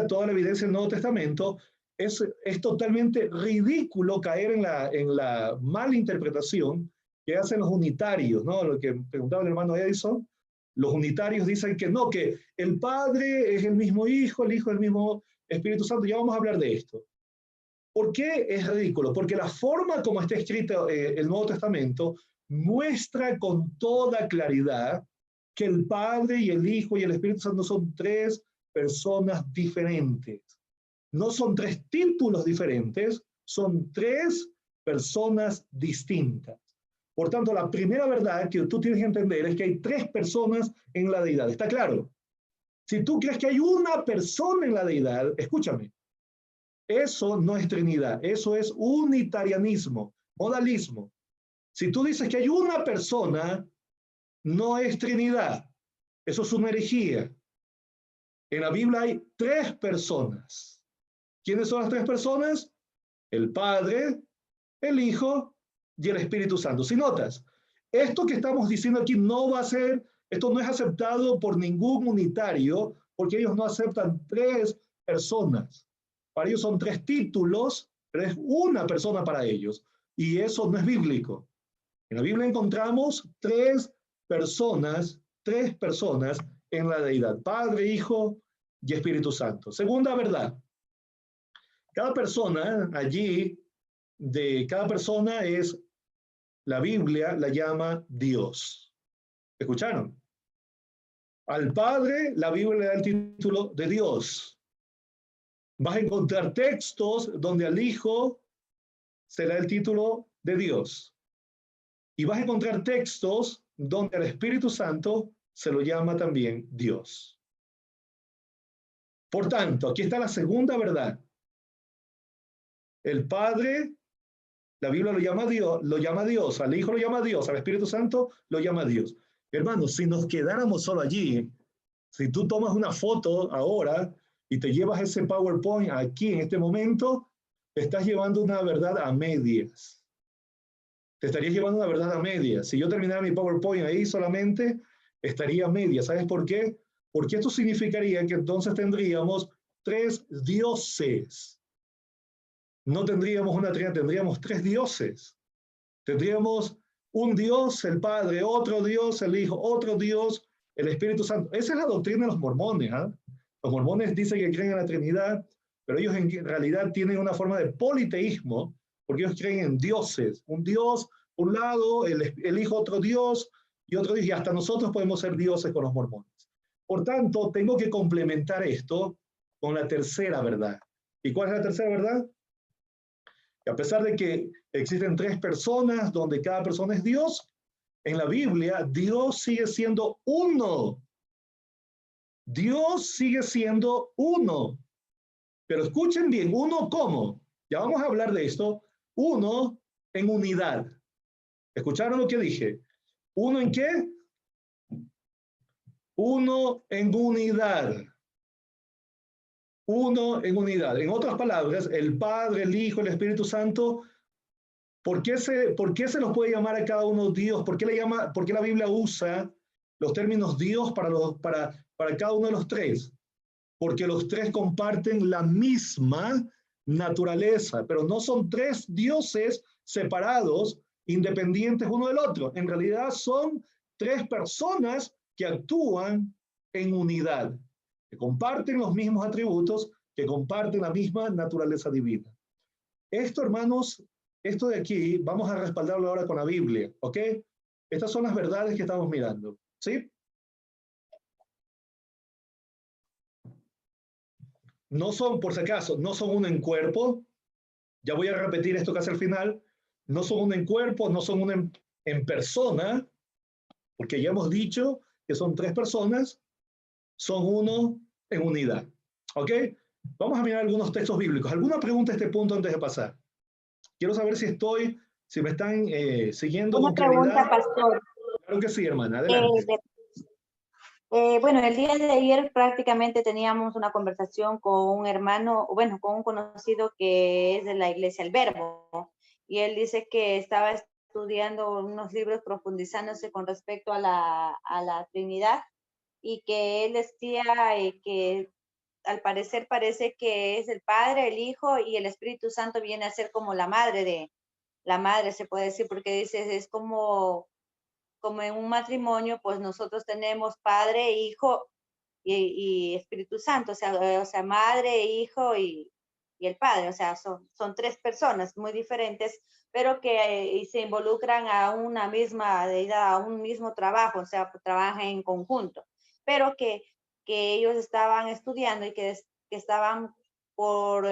toda la evidencia del Nuevo Testamento, es totalmente ridículo caer en la mala interpretación que hacen los unitarios, ¿no? Lo que preguntaba el hermano Edison. Los unitarios dicen que no, que el Padre es el mismo Hijo, el Hijo es el mismo Espíritu Santo. Ya vamos a hablar de esto. ¿Por qué es ridículo? Porque la forma como está escrito el Nuevo Testamento muestra con toda claridad que el Padre y el Hijo y el Espíritu Santo son 3 personas diferentes. No son 3 títulos diferentes, son 3 personas distintas. Por tanto, la primera verdad que tú tienes que entender es que hay 3 personas en la deidad. ¿Está claro? Si tú crees que hay una persona en la deidad, escúchame, eso no es Trinidad, eso es unitarianismo, modalismo. Si tú dices que hay una persona, no es Trinidad, eso es una herejía. En la Biblia hay 3 personas. ¿Quiénes son las 3 personas? El Padre, el Hijo y el Espíritu Santo. Si notas, esto que estamos diciendo aquí no va a ser, esto no es aceptado por ningún unitario, porque ellos no aceptan 3 personas. Para ellos son 3 títulos, pero es una persona para ellos. Y eso no es bíblico. En la Biblia encontramos 3 personas en la deidad. Padre, Hijo y Espíritu Santo. Segunda verdad. Cada persona allí, cada persona es, la Biblia la llama Dios. ¿Escucharon? Al Padre, la Biblia le da el título de Dios. Vas a encontrar textos donde al Hijo se le da el título de Dios. Y vas a encontrar textos donde al Espíritu Santo se lo llama también Dios. Por tanto, aquí está la segunda verdad. El Padre, la Biblia lo llama Dios, al Hijo lo llama Dios, al Espíritu Santo lo llama Dios. Hermanos, si nos quedáramos solo allí, si tú tomas una foto ahora y te llevas ese PowerPoint aquí en este momento, te estás llevando una verdad a medias. Te estarías llevando una verdad a medias. Si yo terminara mi PowerPoint ahí solamente, estaría a medias. ¿Sabes por qué? Porque esto significaría que entonces tendríamos 3 dioses. No tendríamos una trinidad, tendríamos 3 dioses. Tendríamos un Dios, el Padre, otro Dios, el Hijo, otro Dios, el Espíritu Santo. Esa es la doctrina de los mormones. Los mormones dicen que creen en la Trinidad, pero ellos en realidad tienen una forma de politeísmo, porque ellos creen en dioses. Un Dios, un lado, el Hijo, otro Dios, y otro Dios, y hasta nosotros podemos ser dioses con los mormones. Por tanto, tengo que complementar esto con la tercera verdad. ¿Y cuál es la tercera verdad? Y a pesar de que existen tres personas donde cada persona es Dios, en la Biblia Dios sigue siendo uno. Dios sigue siendo uno. Pero escuchen bien, ¿uno cómo? Ya vamos a hablar de esto. Uno en unidad. ¿Escucharon lo que dije? ¿Uno en qué? Uno en unidad. Uno en unidad. En otras palabras, el Padre, el Hijo, el Espíritu Santo, ¿por qué se los puede llamar a cada uno Dios? ¿Por qué la Biblia usa los términos Dios para cada uno de los tres? Porque los tres comparten la misma naturaleza, pero no son tres dioses separados, independientes uno del otro. En realidad son tres personas que actúan en unidad, que comparten los mismos atributos, que comparten la misma naturaleza divina. Esto, hermanos, esto de aquí, vamos a respaldarlo ahora con la Biblia, ¿ok? Estas son las verdades que estamos mirando, ¿sí? No son, por si acaso, no son uno en cuerpo. Ya voy a repetir esto casi al final. No son uno en cuerpo, no son uno en persona, porque ya hemos dicho que son tres personas, son uno en unidad. ¿Ok? Vamos a mirar algunos textos bíblicos. ¿Alguna pregunta a este punto antes de pasar? Quiero saber si me están siguiendo Una con claridad. pregunta, pastor. Claro que sí, hermana. Adelante. Bueno, el día de ayer prácticamente teníamos una conversación con un hermano, bueno, con un conocido que es de la iglesia El Verbo, y él dice que estaba estudiando unos libros profundizándose con respecto a la Trinidad, y que él decía que al parecer parece que es el Padre, el Hijo y el Espíritu Santo viene a ser como la madre, se puede decir, porque dice, es como en un matrimonio, pues nosotros tenemos Padre, Hijo y Espíritu Santo, o sea, Madre, Hijo y el Padre, o sea, son tres personas muy diferentes, pero que se involucran a una misma deidad, a un mismo trabajo, o sea, trabajan en conjunto, pero que ellos estaban estudiando y que estaban por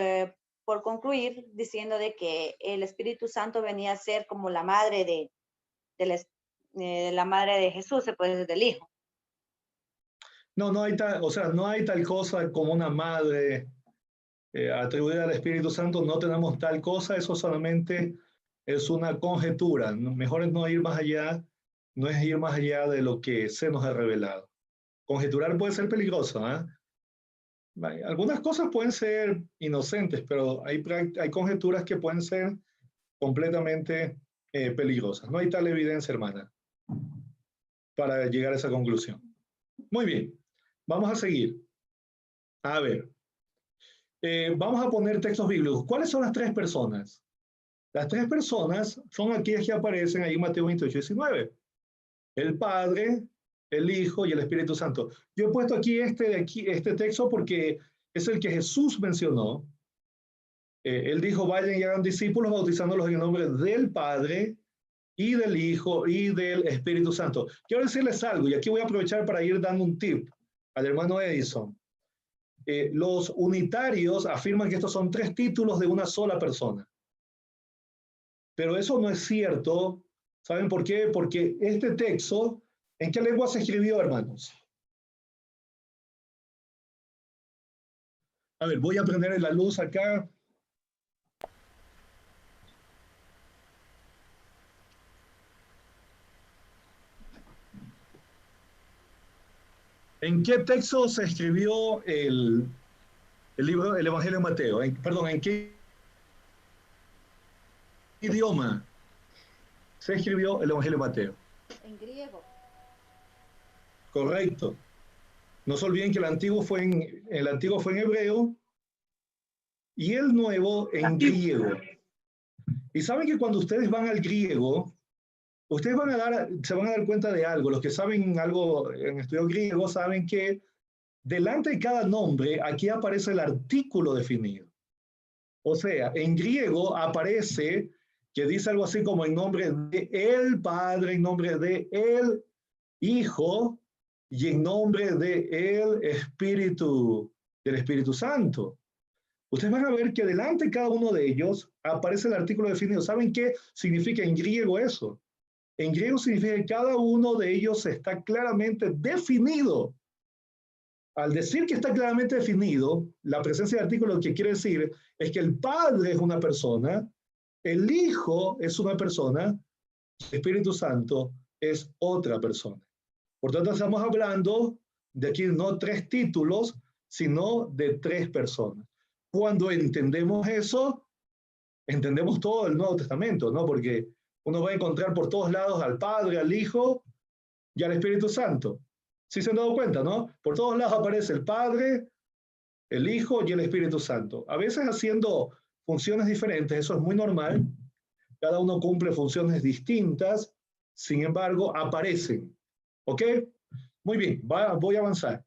concluir diciendo de que el Espíritu Santo venía a ser como la madre de la madre de Jesús, se puede decir, del Hijo. No, no hay tal cosa como una madre atribuida al Espíritu Santo. No tenemos tal cosa, eso solamente es una conjetura. Mejor es no ir más allá, no es ir más allá de lo que se nos ha revelado. Conjeturar puede ser peligroso, ¿eh? Algunas cosas pueden ser inocentes, pero hay conjeturas que pueden ser completamente peligrosas. No hay tal evidencia, hermana, para llegar a esa conclusión. Muy bien, vamos a seguir. A ver, vamos a poner textos bíblicos. ¿Cuáles son las tres personas? Las tres personas son aquellas que aparecen ahí en Mateo 28, 19. El Padre, el Hijo y el Espíritu Santo. Yo he puesto aquí este texto porque es el que Jesús mencionó. Él dijo, vayan y hagan discípulos bautizándolos en el nombre del Padre y del Hijo y del Espíritu Santo. Quiero decirles algo, y aquí voy a aprovechar para ir dando un tip al hermano Edison. Los unitarios afirman que estos son tres títulos de una sola persona. Pero eso no es cierto. ¿Saben por qué? Porque este texto, ¿en qué lengua se escribió, hermanos? A ver, voy a prender la luz acá. ¿En qué texto se escribió el libro, el Evangelio de Mateo? ¿En qué idioma se escribió el Evangelio de Mateo? En griego. Correcto. No se olviden que el antiguo fue en hebreo y el nuevo en griego. Y saben que cuando ustedes van al griego, ustedes se van a dar cuenta de algo. Los que saben algo en estudio griego saben que delante de cada nombre aquí aparece el artículo definido. O sea, en griego aparece que dice algo así como en nombre de el Padre, en nombre de el Hijo y en nombre de el Espíritu, del Espíritu Santo. ustedes van a ver que delante de cada uno de ellos aparece el artículo definido. ¿Saben qué significa en griego eso? En griego significa que cada uno de ellos está claramente definido. Al decir que está claramente definido, la presencia de artículo lo que quiere decir es que el Padre es una persona, el Hijo es una persona, el Espíritu Santo es otra persona. Por tanto, estamos hablando de aquí no 3 títulos, sino de 3 personas. Cuando entendemos eso, entendemos todo el Nuevo Testamento, ¿no? Porque uno va a encontrar por todos lados al Padre, al Hijo y al Espíritu Santo. ¿Sí se han dado cuenta, no? Por todos lados aparece el Padre, el Hijo y el Espíritu Santo. A veces haciendo funciones diferentes, eso es muy normal. Cada uno cumple funciones distintas, sin embargo, aparecen. ¿Ok? Muy bien, voy a avanzar.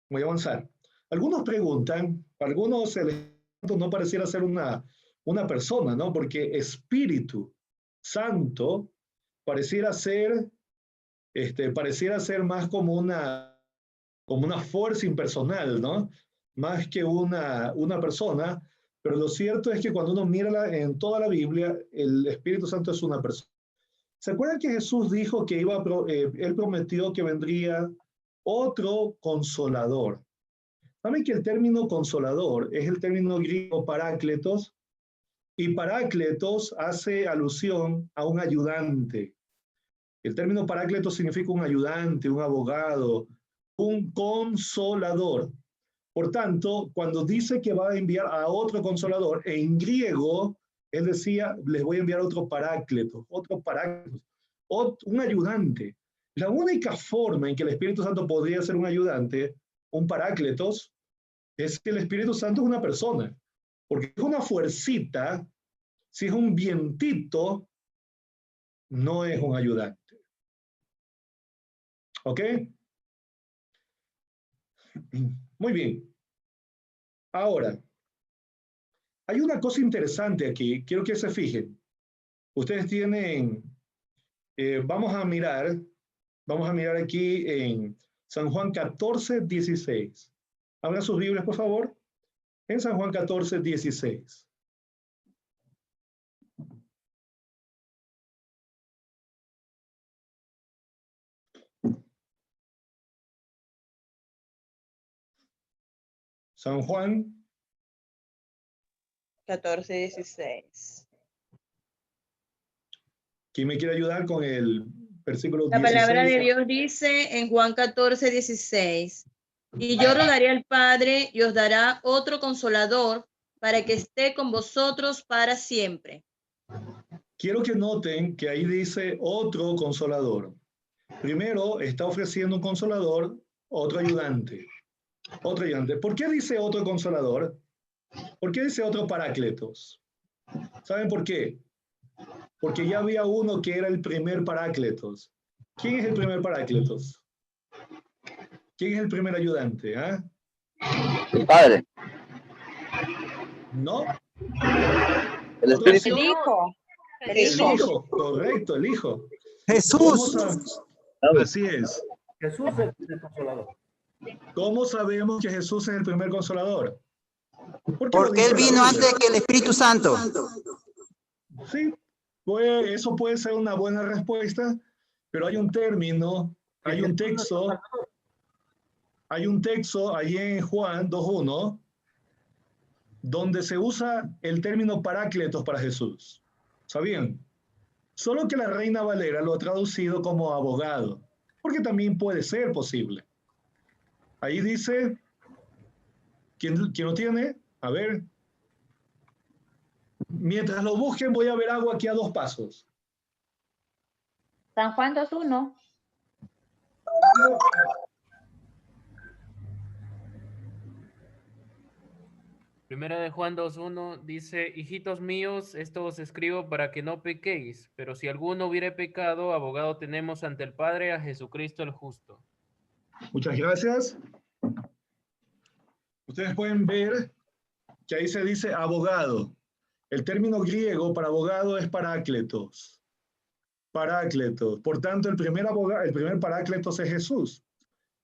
Voy a avanzar. Algunos preguntan, algunos el Espíritu no pareciera ser una persona, ¿no? Porque Espíritu Santo pareciera ser más como una fuerza impersonal, ¿no? Más que una persona, pero lo cierto es que cuando uno mira en toda la Biblia, el Espíritu Santo es una persona. ¿Se acuerdan que Jesús dijo que él prometió que vendría otro consolador? ¿Saben que el término consolador es el término griego parácletos? Y parácletos hace alusión a un ayudante. El término parácletos significa un ayudante, un abogado, un consolador. Por tanto, cuando dice que va a enviar a otro consolador, en griego, él decía, les voy a enviar otro parácletos, un ayudante. La única forma en que el Espíritu Santo podría ser un ayudante, un parácletos, es que el Espíritu Santo es una persona. Porque es una fuercita, si es un vientito, no es un ayudante. ¿Ok? Muy bien. Ahora, hay una cosa interesante aquí, quiero que se fijen. Ustedes tienen, vamos a mirar aquí en San Juan 14, 16. Abran sus Biblias, por favor. En San Juan 14, 16. San Juan 14, 16. ¿Quién me quiere ayudar con el versículo 16? La palabra de Dios dice en Juan 14, 16. Y yo rogaré al Padre y os dará otro consolador para que esté con vosotros para siempre. Quiero que noten que ahí dice otro consolador. Primero está ofreciendo un consolador, otro ayudante. Otro ayudante. ¿Por qué dice otro consolador? ¿Por qué dice otro parácletos? ¿Saben por qué? Porque ya había uno que era el primer parácletos. ¿Quién es el primer parácletos? ¿Quién es el primer ayudante? ¿Ah? El Padre. ¿No? El Espíritu. El Hijo. El Hijo, correcto, el Hijo. Jesús. Así es. Jesús es el consolador. ¿Cómo sabemos que Jesús es el primer consolador? Porque Él vino antes que el Espíritu Santo. Sí, pues eso puede ser una buena respuesta, pero hay un término, hay un texto allí en Juan 2:1 donde se usa el término parácletos para Jesús. ¿Sabían? Solo que la Reina Valera lo ha traducido como abogado, porque también puede ser posible. Ahí dice, ¿quién lo tiene? A ver. Mientras lo busquen, voy a ver algo aquí a 2 pasos. San Juan 2:1. Primera de Juan 2:1 dice, hijitos míos, esto os escribo para que no pequéis, pero si alguno hubiere pecado, abogado tenemos ante el Padre a Jesucristo el justo. Muchas gracias. Ustedes pueden ver que ahí se dice abogado. El término griego para abogado es parácletos. Parácletos. Por tanto, el primer parácletos es Jesús.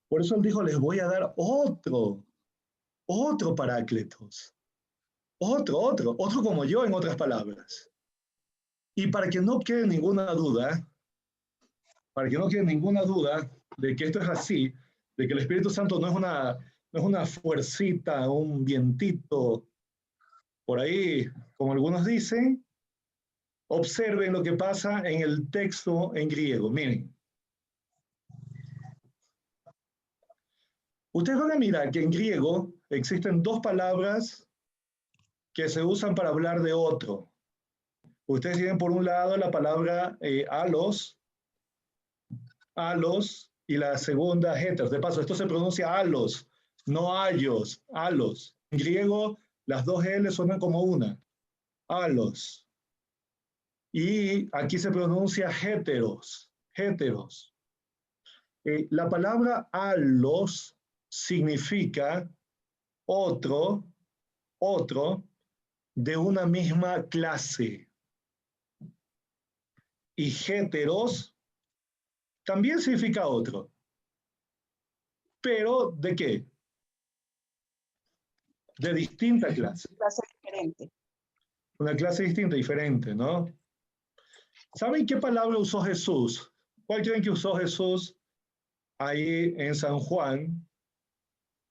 Por eso él dijo, les voy a dar otro. otro Parácletos. Otro como yo, en otras palabras. Y para que no quede ninguna duda, de que esto es así, de que el Espíritu Santo no es una fuercita, un vientito, por ahí, como algunos dicen, observen lo que pasa en el texto en griego. Miren. Ustedes van a mirar que en griego existen dos palabras que se usan para hablar de otro. Ustedes tienen por un lado la palabra alos, y la segunda heteros. De paso, esto se pronuncia alos, no ayos, alos. En griego, las dos L suenan como una, alos. Y aquí se pronuncia heteros. La palabra alos significa otro de una misma clase. Y heteros también significa otro. ¿Pero de qué? De distinta clase. Clase diferente. Una clase distinta, diferente, ¿no? ¿Saben qué palabra usó Jesús? ¿Cuál creen que usó Jesús ahí en San Juan,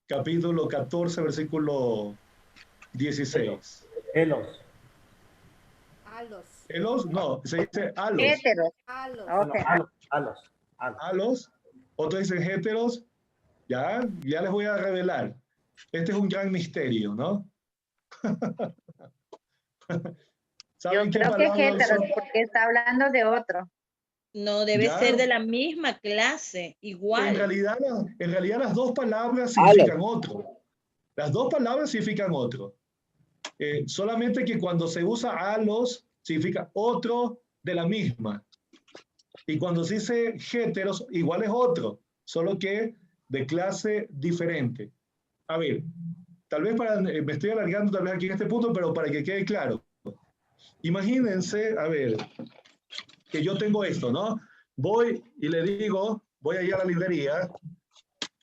capítulo 14, versículo 16? Elos. ¿Elos? No, se dice alos. Héteros. Okay. Alos. Otros dicen héteros. Ya les voy a revelar. Este es un gran misterio, ¿no? Yo creo que es héteros, porque está hablando de otro. No, debe ser de la misma clase, igual. En realidad las dos palabras significan otro. Las dos palabras significan otro. Solamente que cuando se usa alos, significa otro de la misma. Y cuando se dice héteros, igual es otro, solo que de clase diferente. A ver, tal vez me estoy alargando tal vez aquí en este punto, pero para que quede claro. Imagínense, a ver, que yo tengo esto, ¿no? Voy y le digo, voy allá a la librería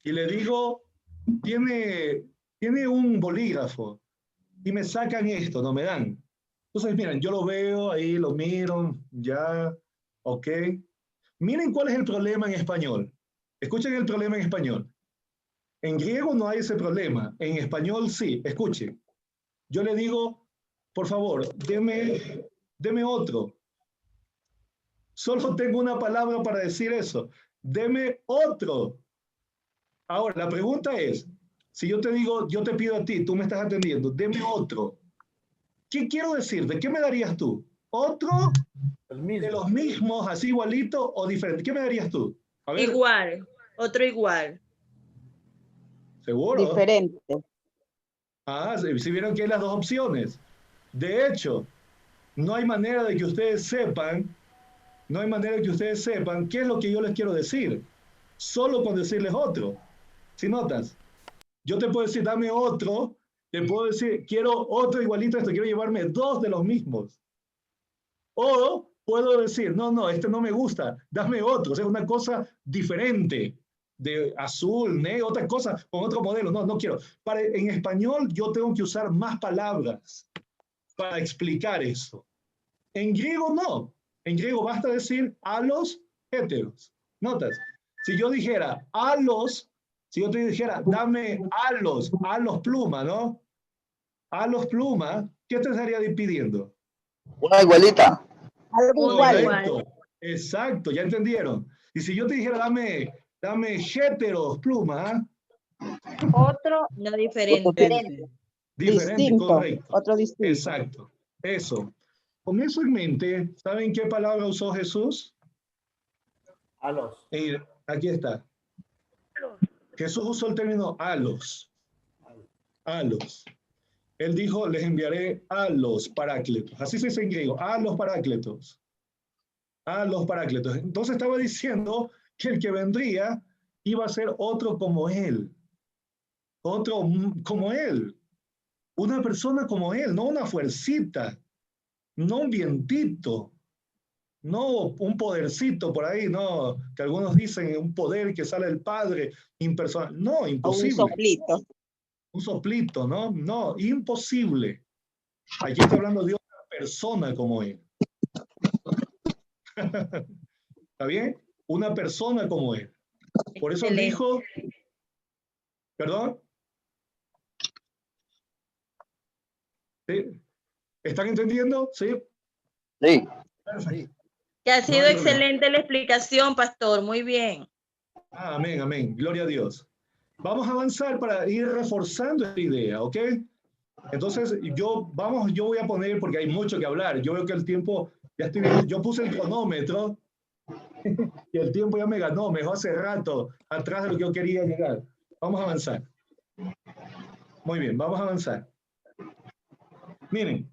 y le digo, tiene un bolígrafo y me sacan esto, no me dan. Entonces, miren, yo lo veo ahí, lo miro, ya, ok. Miren cuál es el problema en español. Escuchen el problema en español. En griego no hay ese problema, en español sí, escuchen. Yo le digo, por favor, deme otro. Solo tengo una palabra para decir eso. Deme otro. Ahora, la pregunta es, si yo te digo, yo te pido a ti, tú me estás atendiendo, deme otro. ¿Qué quiero decir? ¿De qué me darías tú? ¿Otro de los mismos, así igualito o diferente? ¿Qué me darías tú? A ver. Igual, otro igual. ¿Seguro? Diferente. Ah, si vieron que hay las dos opciones. De hecho, no hay manera de que ustedes sepan qué es lo que yo les quiero decir. Solo con decirles otro. Si notas, yo te puedo decir, dame otro, te puedo decir, quiero otro igualito a esto, quiero llevarme dos de los mismos. O puedo decir, no, este no me gusta, dame otro, o sea, una cosa diferente, de azul, negro, otra cosa, con otro modelo, no quiero. En español yo tengo que usar más palabras para explicar eso. En griego no, en griego basta decir alos heteros. Notas, si yo dijera alos, si yo te dijera, dame alos pluma, ¿no? Alos pluma, ¿qué te estaría pidiendo? Una igualita. Algo igual. Exacto, ya entendieron. Y si yo te dijera, dame héteros pluma. Otro. No diferente. Diferente, distinto, correcto. otro distinto. Exacto, eso. Con eso en mente, ¿saben qué palabra usó Jesús? Alos. Aquí está. Jesús usó el término alos. Alos. Él dijo, les enviaré a los parácletos. Así se dice en griego, a los parácletos. A los parácletos. Entonces estaba diciendo que el que vendría iba a ser otro como él. Otro como él. Una persona como él, no una fuercita. No un vientito. No un podercito por ahí, no, que algunos dicen un poder que sale del Padre impersonal. No, imposible. Un soplito. Un soplito, ¿no? No, imposible. Aquí está hablando de una persona como él. ¿Está bien? Una persona como él. Por eso él dijo, ¿perdón? ¿Sí? ¿Están entendiendo? ¿Sí? Sí. Perfecto. Que ha No sido hay problema. excelente la explicación, pastor. Muy bien. Amén, amén. Gloria a Dios. Vamos a avanzar para ir reforzando esta idea, ¿ok? Entonces, yo voy a poner, porque hay mucho que hablar. Yo veo que el tiempo, ya estoy viendo, yo puse el cronómetro y el tiempo ya me ganó, me dejó hace rato atrás de lo que yo quería llegar. Vamos a avanzar. Muy bien, vamos a avanzar. Miren,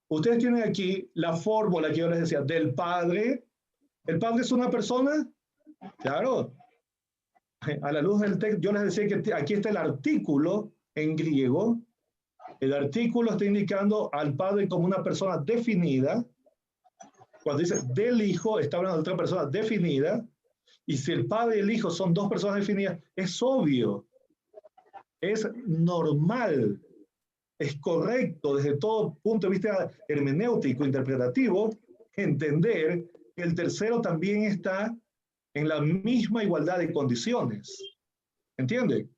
ustedes tienen aquí la fórmula que yo les decía del Padre. ¿El Padre es una persona? Claro. A la luz del texto, yo les decía que aquí está el artículo en griego. El artículo está indicando al Padre como una persona definida. Cuando dice del Hijo, está hablando de otra persona definida. Y si el Padre y el Hijo son dos personas definidas, es obvio, es normal, es correcto desde todo punto de vista hermenéutico, interpretativo, entender que el tercero también está en la misma igualdad de condiciones. ¿Entiende?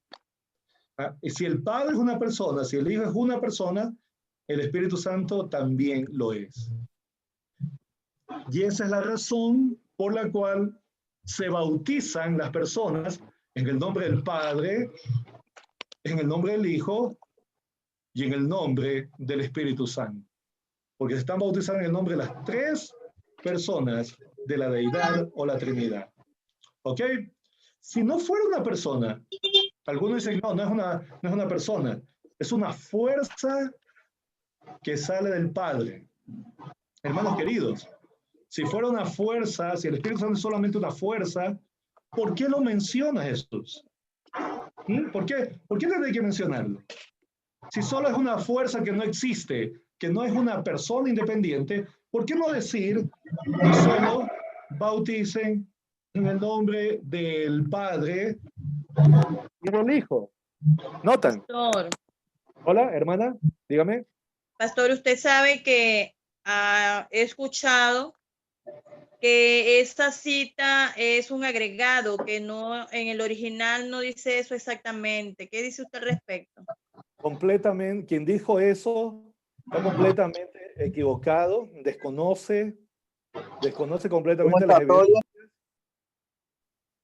Y si el Padre es una persona, si el Hijo es una persona, el Espíritu Santo también lo es. Y esa es la razón por la cual se bautizan las personas en el nombre del Padre, en el nombre del Hijo y en el nombre del Espíritu Santo. Porque se están bautizando en el nombre de las tres personas de la deidad o la Trinidad. ¿Ok? Si no fuera una persona, algunos dicen, no es una persona, es una fuerza que sale del Padre. Hermanos queridos, si fuera una fuerza, si el Espíritu Santo es solamente una fuerza, ¿por qué lo menciona Jesús? ¿Por qué tendría que mencionarlo? Si solo es una fuerza que no existe, que no es una persona independiente, ¿por qué no decir que solo bauticen en el nombre del Padre y del Hijo? ¿Notan? Pastor, Hola, hermana, dígame. pastor, usted sabe que he escuchado que esta cita es un agregado, que no en el original no dice eso exactamente. ¿Qué dice usted al respecto? Completamente, quien dijo eso está completamente equivocado, desconoce completamente las evidencias.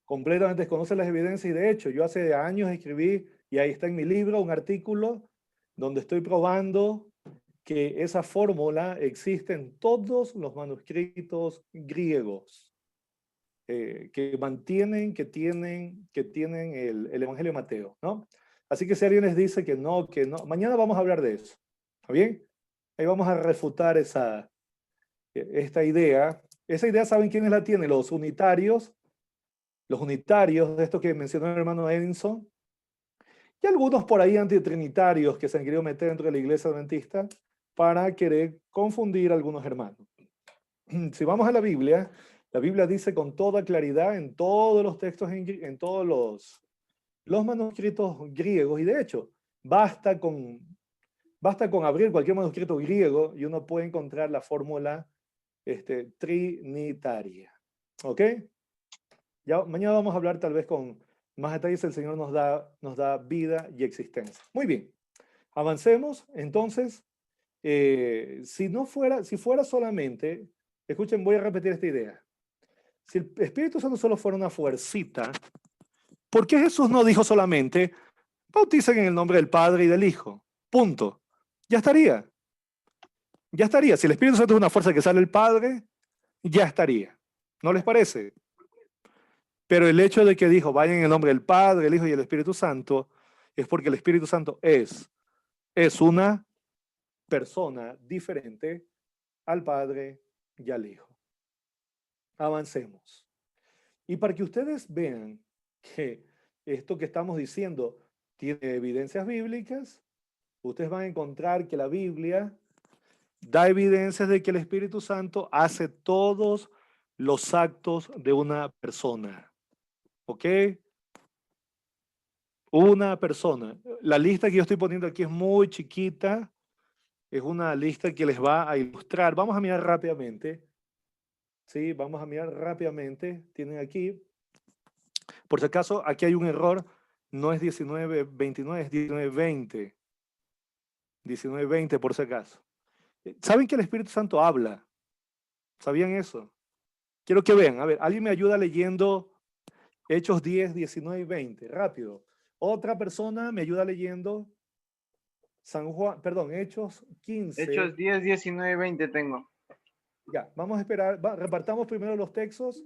Completamente desconoce las evidencias y de hecho yo hace años escribí, y ahí está en mi libro, un artículo donde estoy probando que esa fórmula existe en todos los manuscritos griegos que tienen el Evangelio de Mateo, ¿no? Así que si alguien les dice que no, mañana vamos a hablar de eso, ¿está bien? Ahí vamos a refutar esta idea. Esa idea, ¿saben quiénes la tienen? Los unitarios de esto que mencionó el hermano Edinson, y algunos por ahí antitrinitarios que se han querido meter dentro de la iglesia adventista para querer confundir a algunos hermanos. Si vamos a la Biblia dice con toda claridad en todos los textos, en todos los manuscritos griegos, y de hecho, basta con abrir cualquier manuscrito griego y uno puede encontrar la fórmula trinitaria. ¿Ok? Ya, mañana vamos a hablar tal vez con más detalles. El Señor nos da vida y existencia. Muy bien, avancemos. Entonces, si fuera solamente, escuchen, voy a repetir esta idea. Si el Espíritu Santo solo fuera una fuercita, ¿por qué Jesús no dijo solamente, bauticen en el nombre del Padre y del Hijo? Punto. Ya estaría. Ya estaría. Si el Espíritu Santo es una fuerza que sale del Padre, ya estaría. ¿No les parece? Pero el hecho de que dijo, vayan en el nombre del Padre, el Hijo y el Espíritu Santo, es porque el Espíritu Santo es una persona diferente al Padre y al Hijo. Avancemos. Y para que ustedes vean que esto que estamos diciendo tiene evidencias bíblicas, ustedes van a encontrar que la Biblia da evidencias de que el Espíritu Santo hace todos los actos de una persona. ¿Ok? Una persona. La lista que yo estoy poniendo aquí es muy chiquita. Es una lista que les va a ilustrar. Vamos a mirar rápidamente. Sí, vamos a mirar rápidamente. Tienen aquí. Por si acaso, aquí hay un error. No es 19:29, es 19:20. 19:20 por si acaso. ¿Saben que el Espíritu Santo habla? ¿Sabían eso? Quiero que vean. A ver, alguien me ayuda leyendo Hechos 10, 19 y 20. Rápido. Otra persona me ayuda leyendo Hechos 15. Hechos 10, 19 y 20 tengo. Ya, vamos a esperar. Repartamos primero los textos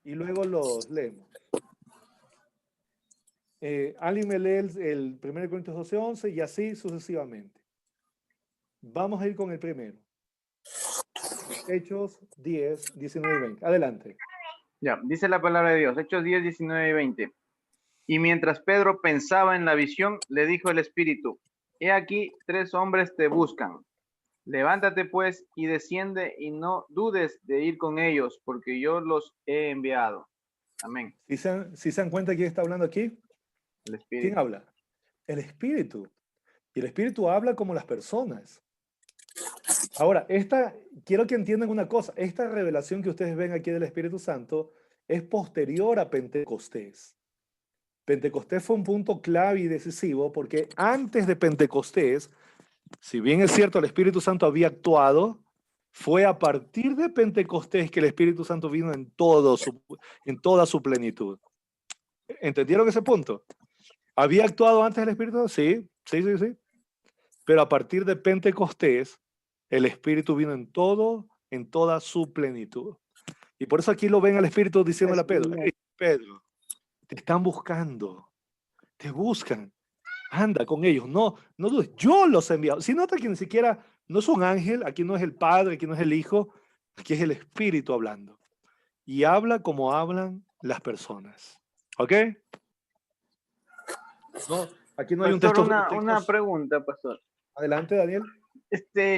y luego los leemos. Alguien me lee el 1 Corintios 12, 11 y así sucesivamente. Vamos a ir con el primero. Hechos 10, 19 y 20. Adelante. Ya, dice la palabra de Dios, Hechos 10, 19 y 20. Y mientras Pedro pensaba en la visión, le dijo el Espíritu, he aquí 3 hombres te buscan. Levántate pues y desciende y no dudes de ir con ellos, porque yo los he enviado. Amén. ¿Sí se dan cuenta quién está hablando aquí? El Espíritu. ¿Quién habla? El Espíritu. Y el Espíritu habla como las personas. Ahora, quiero que entiendan una cosa. Esta revelación que ustedes ven aquí del Espíritu Santo es posterior a Pentecostés. Pentecostés fue un punto clave y decisivo porque antes de Pentecostés, si bien es cierto el Espíritu Santo había actuado, fue a partir de Pentecostés que el Espíritu Santo vino en toda su plenitud. ¿Entendieron ese punto? ¿Había actuado antes el Espíritu? Sí. Pero a partir de Pentecostés, el Espíritu vino en toda su plenitud. Y por eso aquí lo ven al Espíritu diciéndole a Pedro, hey, Pedro, te están buscando, te buscan, anda con ellos, no dudes, yo los he enviado. Si nota que ni siquiera, no es un ángel, aquí no es el Padre, aquí no es el Hijo, aquí es el Espíritu hablando. Y habla como hablan las personas. ¿Ok? No, aquí no hay un texto. Una pregunta, pastor. Adelante, Daniel.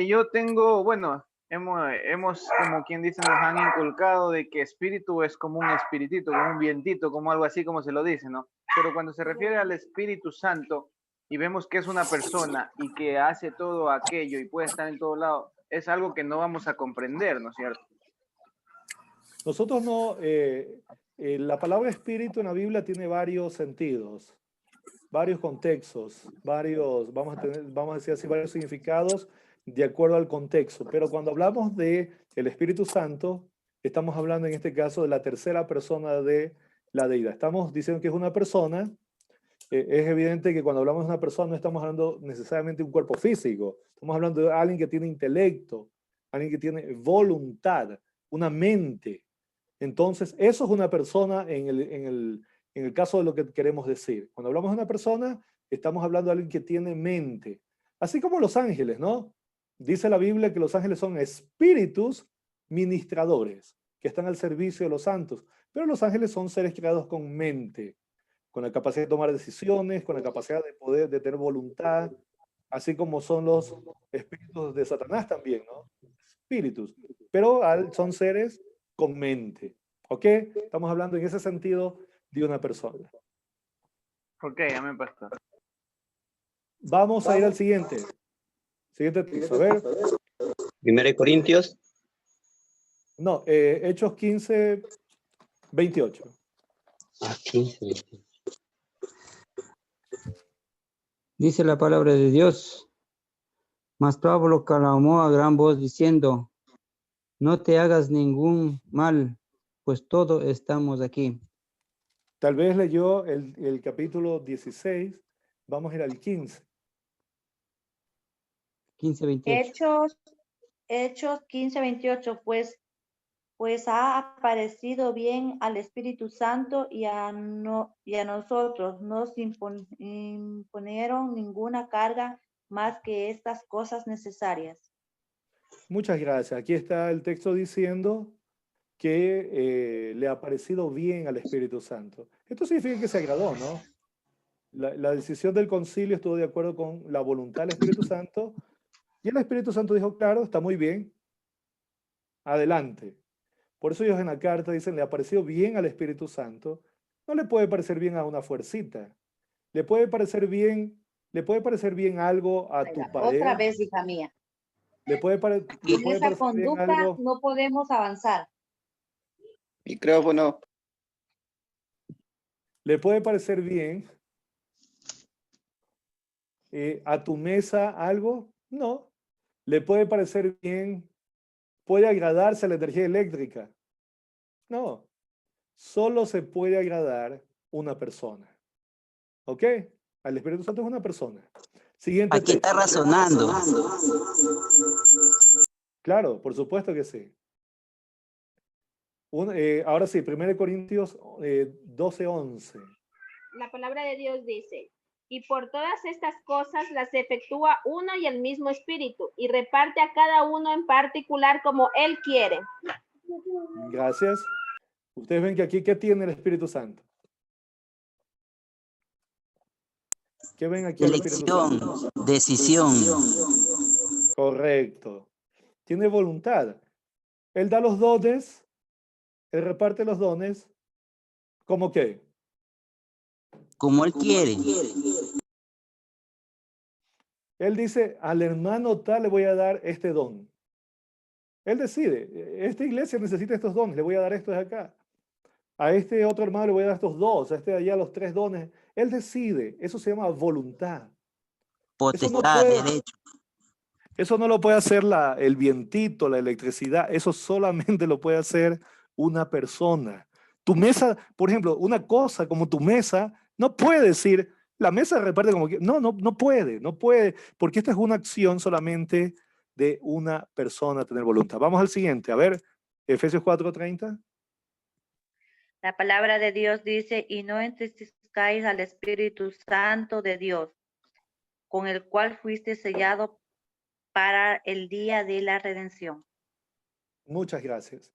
Yo tengo, bueno, hemos, como quien dice, nos han inculcado de que espíritu es como un espiritito, como un vientito, como algo así como se lo dice, ¿no? Pero cuando se refiere al Espíritu Santo y vemos que es una persona y que hace todo aquello y puede estar en todo lado, es algo que no vamos a comprender, ¿no es cierto? Nosotros no, la palabra espíritu en la Biblia tiene varios sentidos, varios contextos, vamos a decir así, varios significados de acuerdo al contexto. Pero cuando hablamos de el Espíritu Santo, estamos hablando en este caso de la tercera persona de la deidad. Estamos diciendo que es una persona. Es evidente que cuando hablamos de una persona no estamos hablando necesariamente de un cuerpo físico. Estamos hablando de alguien que tiene intelecto, alguien que tiene voluntad, una mente. Entonces, eso es una persona en el caso de lo que queremos decir. Cuando hablamos de una persona, estamos hablando de alguien que tiene mente. Así como los ángeles, ¿no? Dice la Biblia que los ángeles son espíritus ministradores, que están al servicio de los santos. Pero los ángeles son seres creados con mente, con la capacidad de tomar decisiones, con la capacidad de poder, de tener voluntad, así como son los espíritus de Satanás también, ¿no? Espíritus. Pero son seres con mente. ¿Ok? Estamos hablando en ese sentido de una persona. Ok, amén, pastor. Vamos a ir al siguiente. Siguiente texto. A ver. 1 Corintios. No, Hechos 15, 28. 15, 28. Dice la palabra de Dios. Mas Pablo clamó a gran voz diciendo, no te hagas ningún mal, pues todos estamos aquí. Tal vez leyó el capítulo 16. Vamos a ir al 15. 15, 28. Hechos 15, 28, pues ha aparecido bien al Espíritu Santo y a nosotros. Nos imponieron ninguna carga más que estas cosas necesarias. Muchas gracias. Aquí está el texto diciendo que le ha parecido bien al Espíritu Santo. Esto significa que se agradó, ¿no? La decisión del concilio estuvo de acuerdo con la voluntad del Espíritu Santo y el Espíritu Santo dijo, claro, está muy bien, adelante. Por eso ellos en la carta dicen, le ha parecido bien al Espíritu Santo. No le puede parecer bien a una fuercita. ¿Le puede parecer bien algo a tu Otra pareja? vez, hija mía. ¿Le puede En parecer esa bien conducta algo? no podemos avanzar. Micrófono. ¿Le puede parecer bien a tu mesa algo? No. ¿Le puede parecer bien? ¿Puede agradarse la energía eléctrica? No. Solo se puede agradar una persona. ¿Ok? Al Espíritu Santo es una persona. Siguiente Aquí está texto. razonando. Claro, por supuesto que sí. Ahora sí, 1 Corintios 12:11. La palabra de Dios dice, y por todas estas cosas las efectúa uno y el mismo Espíritu, y reparte a cada uno en particular como Él quiere. Gracias. Ustedes ven que aquí, ¿qué tiene el Espíritu Santo? ¿Qué ven aquí el Espíritu Elección, Santo? decisión. Correcto. Tiene voluntad. Él da los dones, él reparte los dones, ¿cómo qué? Como Él quiere. Él dice, al hermano tal le voy a dar este don. Él decide, esta iglesia necesita estos dones, le voy a dar estos de acá. A este otro hermano le voy a dar estos dos, a este de allá los 3 dones. Él decide, eso se llama voluntad. Potestad, derecho. Eso no lo puede hacer el vientito, la electricidad, eso solamente lo puede hacer una persona. Tu mesa, por ejemplo, una cosa como tu mesa, no puede decir, la mesa reparte como que, no puede, porque esta es una acción solamente de una persona tener voluntad. Vamos al siguiente, a ver, Efesios 4:30. La palabra de Dios dice, y no entristezcáis al Espíritu Santo de Dios, con el cual fuiste sellado para el día de la redención. Muchas gracias.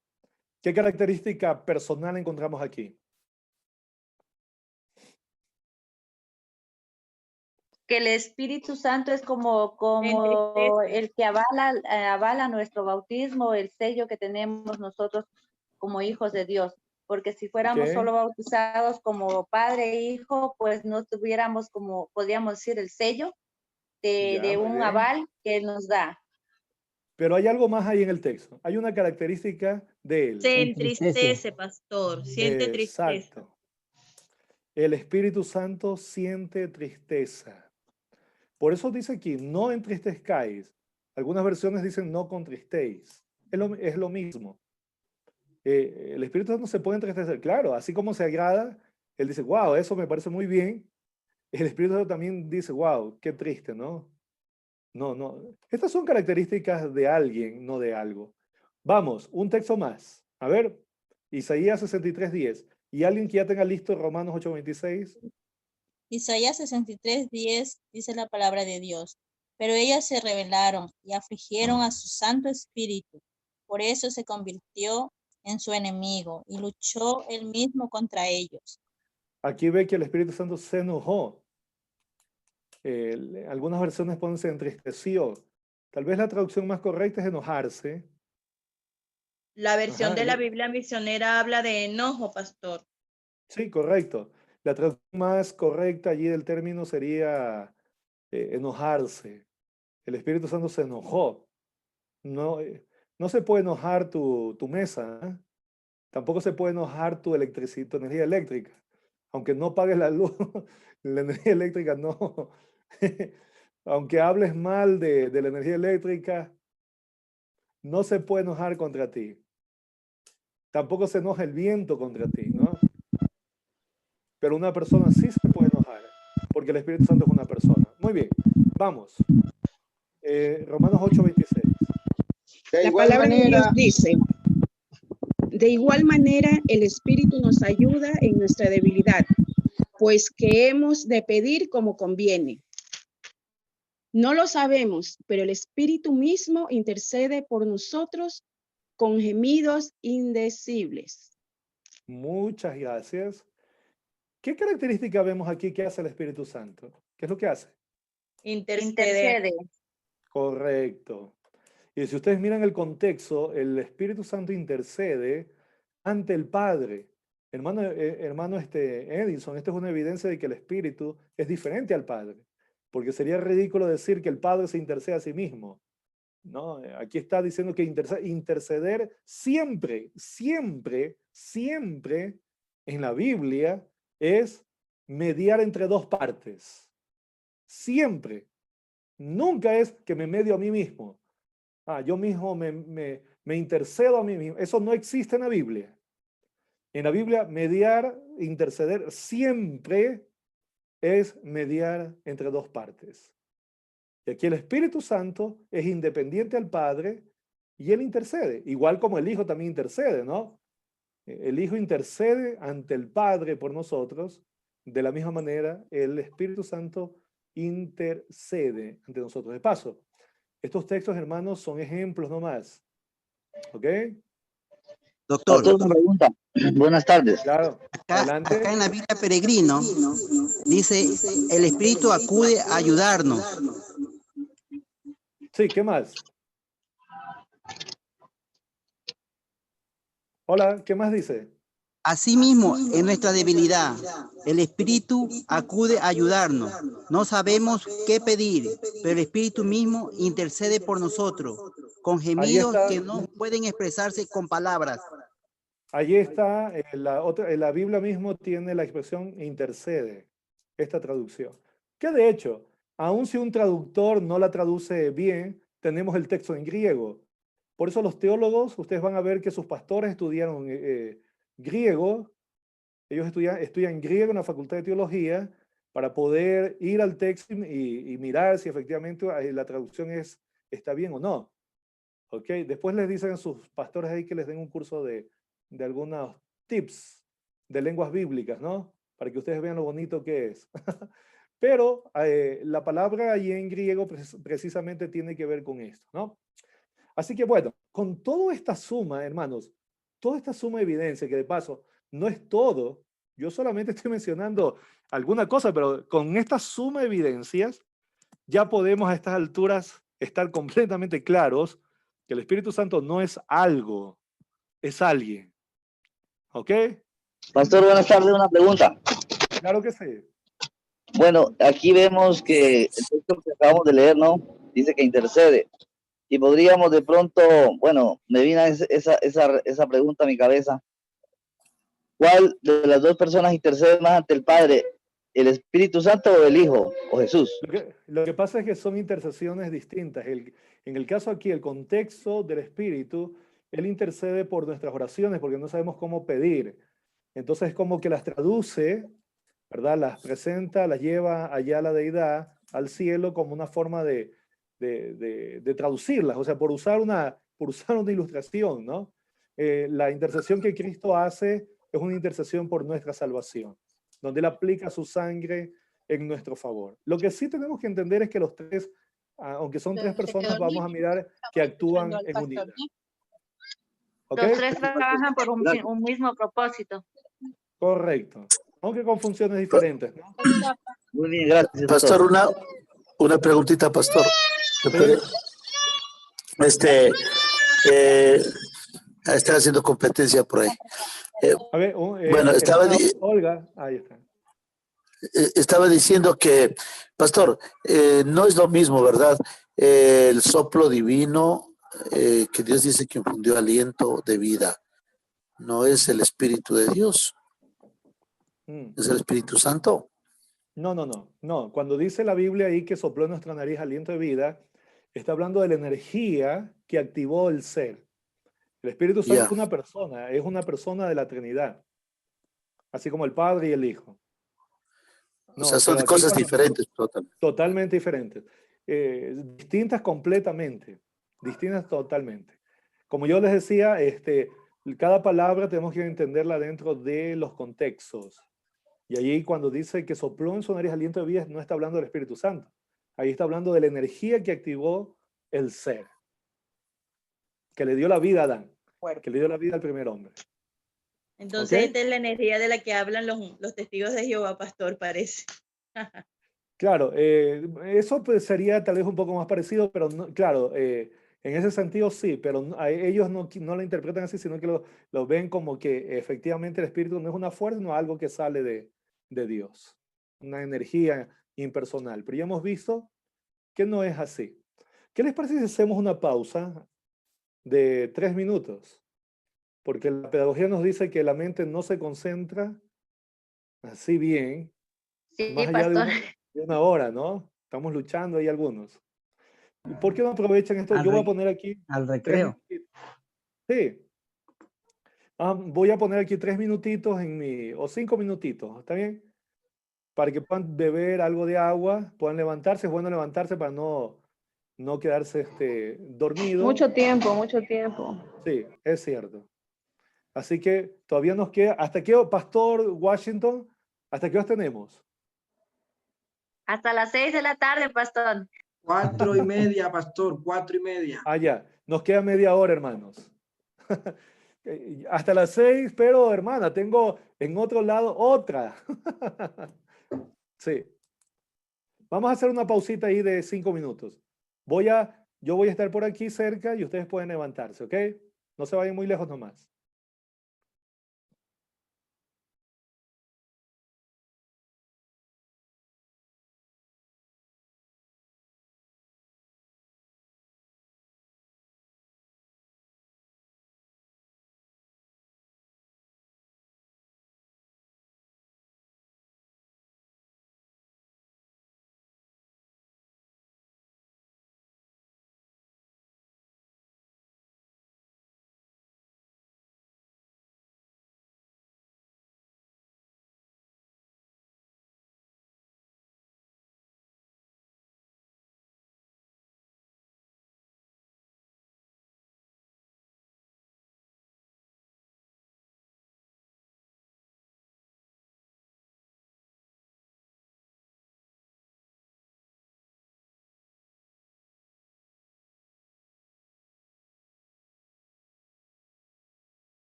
¿Qué característica personal encontramos aquí? Que el Espíritu Santo es como el que avala nuestro bautismo, el sello que tenemos nosotros como hijos de Dios. Porque si fuéramos Ok. solo bautizados como padre e hijo, pues no tuviéramos, como podríamos decir, el sello Ya, de muy un bien. aval que Él nos da. Pero hay algo más ahí en el texto. Hay una característica de él. Se entristece, pastor, siente tristeza. Exacto. El Espíritu Santo siente tristeza. Por eso dice aquí, no entristezcáis. Algunas versiones dicen no contristéis. Es lo mismo. El Espíritu Santo se puede entristecer. Claro, así como se agrada, él dice, wow, eso me parece muy bien. El Espíritu Santo también dice, wow, qué triste, ¿no? No. Estas son características de alguien, no de algo. Vamos, un texto más. A ver, Isaías 63:10. ¿Y alguien que ya tenga listo Romanos 8:26? Isaías 63:10 dice la palabra de Dios. Pero ellos se rebelaron y afligieron a su Santo Espíritu. Por eso se convirtió en su enemigo y luchó él mismo contra ellos. Aquí ve que el Espíritu Santo se enojó. Algunas versiones ponen se entristeció. Tal vez la traducción más correcta es enojarse. La versión Ajá, de la Biblia misionera habla de enojo, pastor. Sí, correcto. La traducción más correcta allí del término sería enojarse. El Espíritu Santo se enojó. No, no se puede enojar tu mesa, ¿eh? Tampoco se puede enojar tu electricidad, tu energía eléctrica. Aunque no pagues la luz, la energía eléctrica no. Aunque hables mal de la energía eléctrica, no se puede enojar contra ti. Tampoco se enoja el viento contra ti, ¿no? Pero una persona sí se puede enojar, porque el Espíritu Santo es una persona. Muy bien, vamos. Romanos 8:26. La palabra de Dios dice, de igual manera el Espíritu nos ayuda en nuestra debilidad, pues que hemos de pedir como conviene. No lo sabemos, pero el Espíritu mismo intercede por nosotros con gemidos indecibles. Muchas gracias. ¿Qué característica vemos aquí que hace el Espíritu Santo? ¿Qué es lo que hace? Intercede. Correcto. Y si ustedes miran el contexto, el Espíritu Santo intercede ante el Padre. Hermano Edison, esto es una evidencia de que el Espíritu es diferente al Padre, porque sería ridículo decir que el Padre se intercede a sí mismo. ¿No? Aquí está diciendo que interceder siempre, siempre, siempre en la Biblia es mediar entre dos partes. Siempre. Nunca es que me medio a mí mismo. Yo mismo me intercedo a mí mismo. Eso no existe en la Biblia. En la Biblia, mediar, interceder, siempre es mediar entre dos partes. Y aquí el Espíritu Santo es independiente al Padre y Él intercede, igual como el Hijo también intercede, ¿no? El Hijo intercede ante el Padre por nosotros, de la misma manera el Espíritu Santo intercede ante nosotros. De paso, estos textos, hermanos, son ejemplos nomás. ¿Ok? Doctor, una pregunta. Buenas tardes. Claro. Adelante. Acá en la Biblia Peregrino dice, el Espíritu acude a ayudarnos. Sí, ¿qué más? Hola, ¿qué más dice? Asimismo, en nuestra debilidad, el Espíritu acude a ayudarnos. No sabemos qué pedir, pero el Espíritu mismo intercede por nosotros, con gemidos que no pueden expresarse con palabras. Allí está, en la Biblia mismo tiene la expresión intercede, esta traducción. Que de hecho, aun si un traductor no la traduce bien, tenemos el texto en griego. Por eso los teólogos, ustedes van a ver que sus pastores estudiaron griego, ellos estudian griego en la Facultad de Teología para poder ir al texto y mirar si efectivamente la traducción está bien o no. ¿Ok? Después les dicen a sus pastores ahí que les den un curso de algunos tips de lenguas bíblicas, ¿no? Para que ustedes vean lo bonito que es. Pero la palabra ahí en griego precisamente tiene que ver con esto, ¿no? Así que bueno, con toda esta suma, hermanos, toda esta suma de evidencia, que de paso no es todo, yo solamente estoy mencionando alguna cosa, pero con esta suma de evidencias ya podemos a estas alturas estar completamente claros que el Espíritu Santo no es algo, es alguien. ¿Ok? Pastor, buenas tardes, una pregunta. Claro que sí. Bueno, aquí vemos que el texto que acabamos de leer, ¿no? Dice que intercede. Y podríamos de pronto, bueno, me vino esa pregunta a mi cabeza. ¿Cuál de las dos personas intercede más ante el Padre? ¿El Espíritu Santo o el Hijo o Jesús? Lo que pasa es que son intercesiones distintas. En el caso aquí, el contexto del Espíritu, Él intercede por nuestras oraciones porque no sabemos cómo pedir. Entonces es como que las traduce, ¿verdad? Las presenta, las lleva allá a la deidad, al cielo, como una forma de traducirlas, o sea, por usar una ilustración, ¿no? La intercesión que Cristo hace es una intercesión por nuestra salvación, donde Él aplica su sangre en nuestro favor. Lo que sí tenemos que entender es que los tres, aunque son tres personas, vamos a mirar que actúan en unidad. ¿Okay? Los tres trabajan por un mismo propósito. Correcto, aunque con funciones diferentes, ¿no? Muy bien, gracias. Pastor, una preguntita, pastor. Están haciendo competencia por ahí. A ver, bueno, Olga, ahí está. Estaba diciendo que, pastor, no es lo mismo, ¿verdad? El soplo divino que Dios dice que infundió aliento de vida, no es el Espíritu de Dios, es el Espíritu Santo. No. Cuando dice la Biblia ahí que sopló en nuestra nariz aliento de vida, está hablando de la energía que activó el ser. El Espíritu Santo es una persona de la Trinidad, así como el Padre y el Hijo. O sea, son cosas diferentes. Totalmente diferentes. Distintas completamente. Distintas totalmente. Como yo les decía, cada palabra tenemos que entenderla dentro de los contextos. Y allí cuando dice que sopló en su nariz aliento de vida, no está hablando del Espíritu Santo. Ahí está hablando de la energía que activó el ser. Que le dio la vida a Adán. Que le dio la vida al primer hombre. Entonces, esta es la energía de la que hablan los testigos de Jehová, pastor, parece. Claro, eso pues sería tal vez un poco más parecido, pero no, claro, En ese sentido sí, pero ellos no lo interpretan así, sino que lo ven como que efectivamente el espíritu no es una fuerza, no es algo que sale de Dios, una energía impersonal. Pero ya hemos visto que no es así. ¿Qué les parece si hacemos una pausa de 3 minutos? Porque la pedagogía nos dice que la mente no se concentra así bien, Sí, más allá pastor. de una hora, ¿no? Estamos luchando ahí algunos. ¿Y por qué no aprovechan esto? Al, Yo voy a re- poner aquí al 3 recreo. minutitos. Sí. Voy a poner aquí 3 minutitos o 5 minutitos, ¿está bien? Para que puedan beber algo de agua, puedan levantarse. Es bueno levantarse para no quedarse dormido. Mucho tiempo, mucho tiempo. Sí, es cierto. Así que todavía nos queda, ¿hasta qué, Pastor Washington? ¿Hasta qué horas tenemos? Hasta las 6 de la tarde, pastor. 4:30, pastor, 4:30. Ah, ya. Nos queda media hora, hermanos. Hasta las 6, pero hermana, tengo en otro lado otra. Sí. Vamos a hacer una pausita ahí de 5 minutos. Yo voy a estar por aquí cerca y ustedes pueden levantarse, ¿ok? No se vayan muy lejos nomás.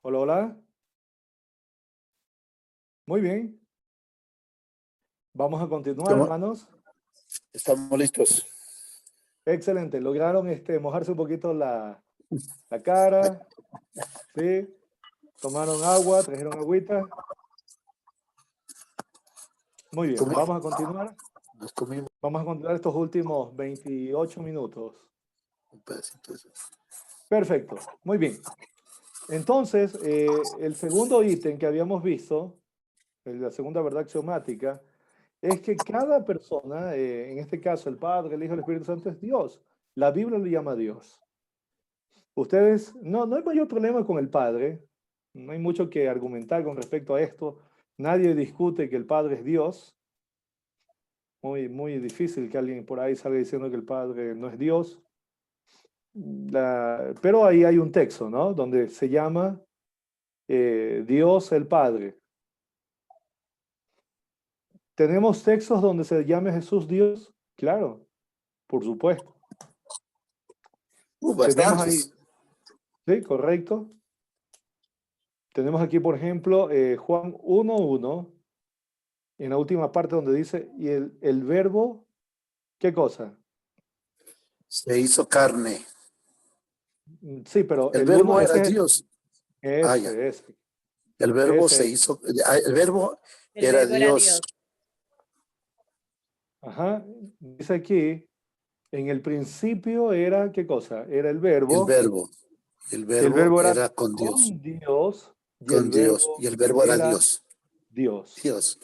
Hola, hola. Muy bien. Vamos a continuar, hermanos. Estamos listos. Excelente. Lograron mojarse un poquito la cara. ¿Sí? Tomaron agua, trajeron agüita. Muy bien, vamos a continuar. Vamos a continuar estos últimos 28 minutos. Perfecto, muy bien. Entonces, el segundo ítem que habíamos visto, la segunda verdad axiomática, es que cada persona, en este caso el Padre, el Hijo y el Espíritu Santo, es Dios. La Biblia lo llama Dios. Ustedes, no hay mayor problema con el Padre, no hay mucho que argumentar con respecto a esto. Nadie discute que el Padre es Dios. Muy difícil que alguien por ahí salga diciendo que el Padre no es Dios. Pero ahí hay un texto, ¿no? Donde se llama Dios el Padre. ¿Tenemos textos donde se llame Jesús Dios? Claro, por supuesto. Tenemos ahí, sí, correcto. Tenemos aquí, por ejemplo, Juan 1:1, en la última parte donde dice, y el verbo, ¿qué cosa? Se hizo carne. Sí, pero el verbo uno, era ese, Dios. ese. El verbo Ese. se hizo, el verbo era Dios. Ajá, dice aquí, en el principio era, ¿qué cosa? Era el verbo. El verbo era con Dios. Dios. Con Dios. Y el verbo era Dios. Dios.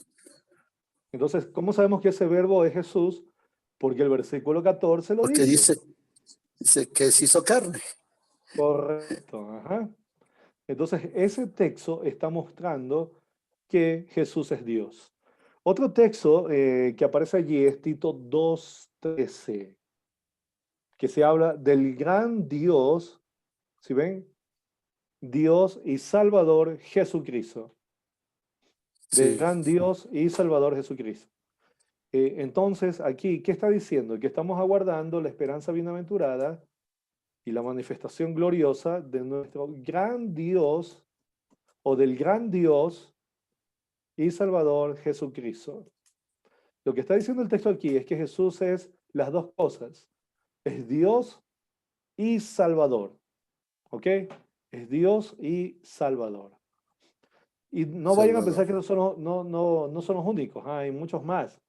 Entonces, ¿cómo sabemos que ese verbo es Jesús? Porque el versículo 14 lo Porque dice. Dice que se hizo carne. Correcto, ajá. Entonces, ese texto está mostrando que Jesús es Dios. Otro texto que aparece allí es Tito 2:13, que se habla del gran Dios, ¿sí ven? Dios y Salvador Jesucristo. Del gran Dios y Salvador Jesucristo. Entonces, aquí, ¿qué está diciendo? Que estamos aguardando la esperanza bienaventurada y la manifestación gloriosa de nuestro gran Dios o del gran Dios y Salvador Jesucristo. Lo que está diciendo el texto aquí es que Jesús es las dos cosas. Es Dios y Salvador. ¿Ok? Es Dios y Salvador. Y no vayan a pensar que no son los únicos. Hay muchos más.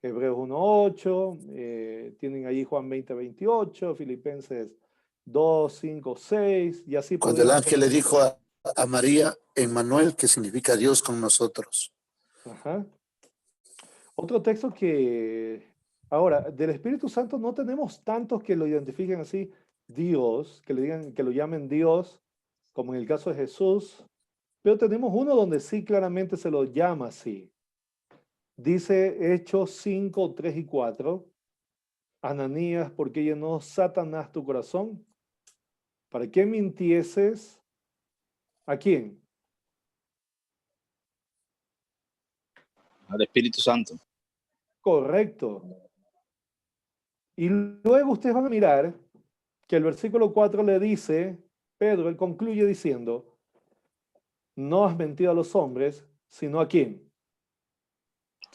Hebreos 1:8, tienen ahí Juan 20:28, Filipenses 2:5-6, y así. Cuando el ángel le dijo a María, Emmanuel, que significa Dios con nosotros. Ajá. Otro texto que, ahora, del Espíritu Santo no tenemos tantos que lo identifiquen así, Dios, que le digan, que lo llamen Dios, como en el caso de Jesús, pero tenemos uno donde sí claramente se lo llama así. Dice Hechos 5:3-4, Ananías, ¿por qué llenó Satanás tu corazón? ¿Para qué mintieses? ¿A quién? Al Espíritu Santo. Correcto. Y luego ustedes van a mirar que el versículo 4 le dice, Pedro, él concluye diciendo, no has mentido a los hombres, sino ¿a quién?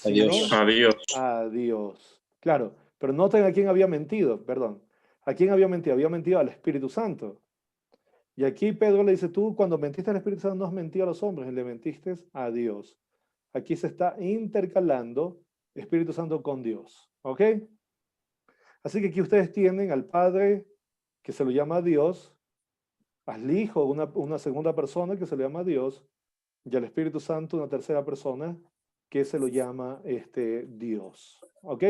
A Dios. A Dios. A Dios. Claro, pero noten a quién había mentido, perdón. ¿A quién había mentido? Había mentido al Espíritu Santo. Y aquí Pedro le dice, tú cuando mentiste al Espíritu Santo no has mentido a los hombres, le mentiste a Dios. Aquí se está intercalando Espíritu Santo con Dios. ¿Ok? Así que aquí ustedes tienen al Padre que se lo llama Dios, al Hijo, una segunda persona que se le llama Dios, y al Espíritu Santo, una tercera persona que se lo llama Dios. ¿Ok?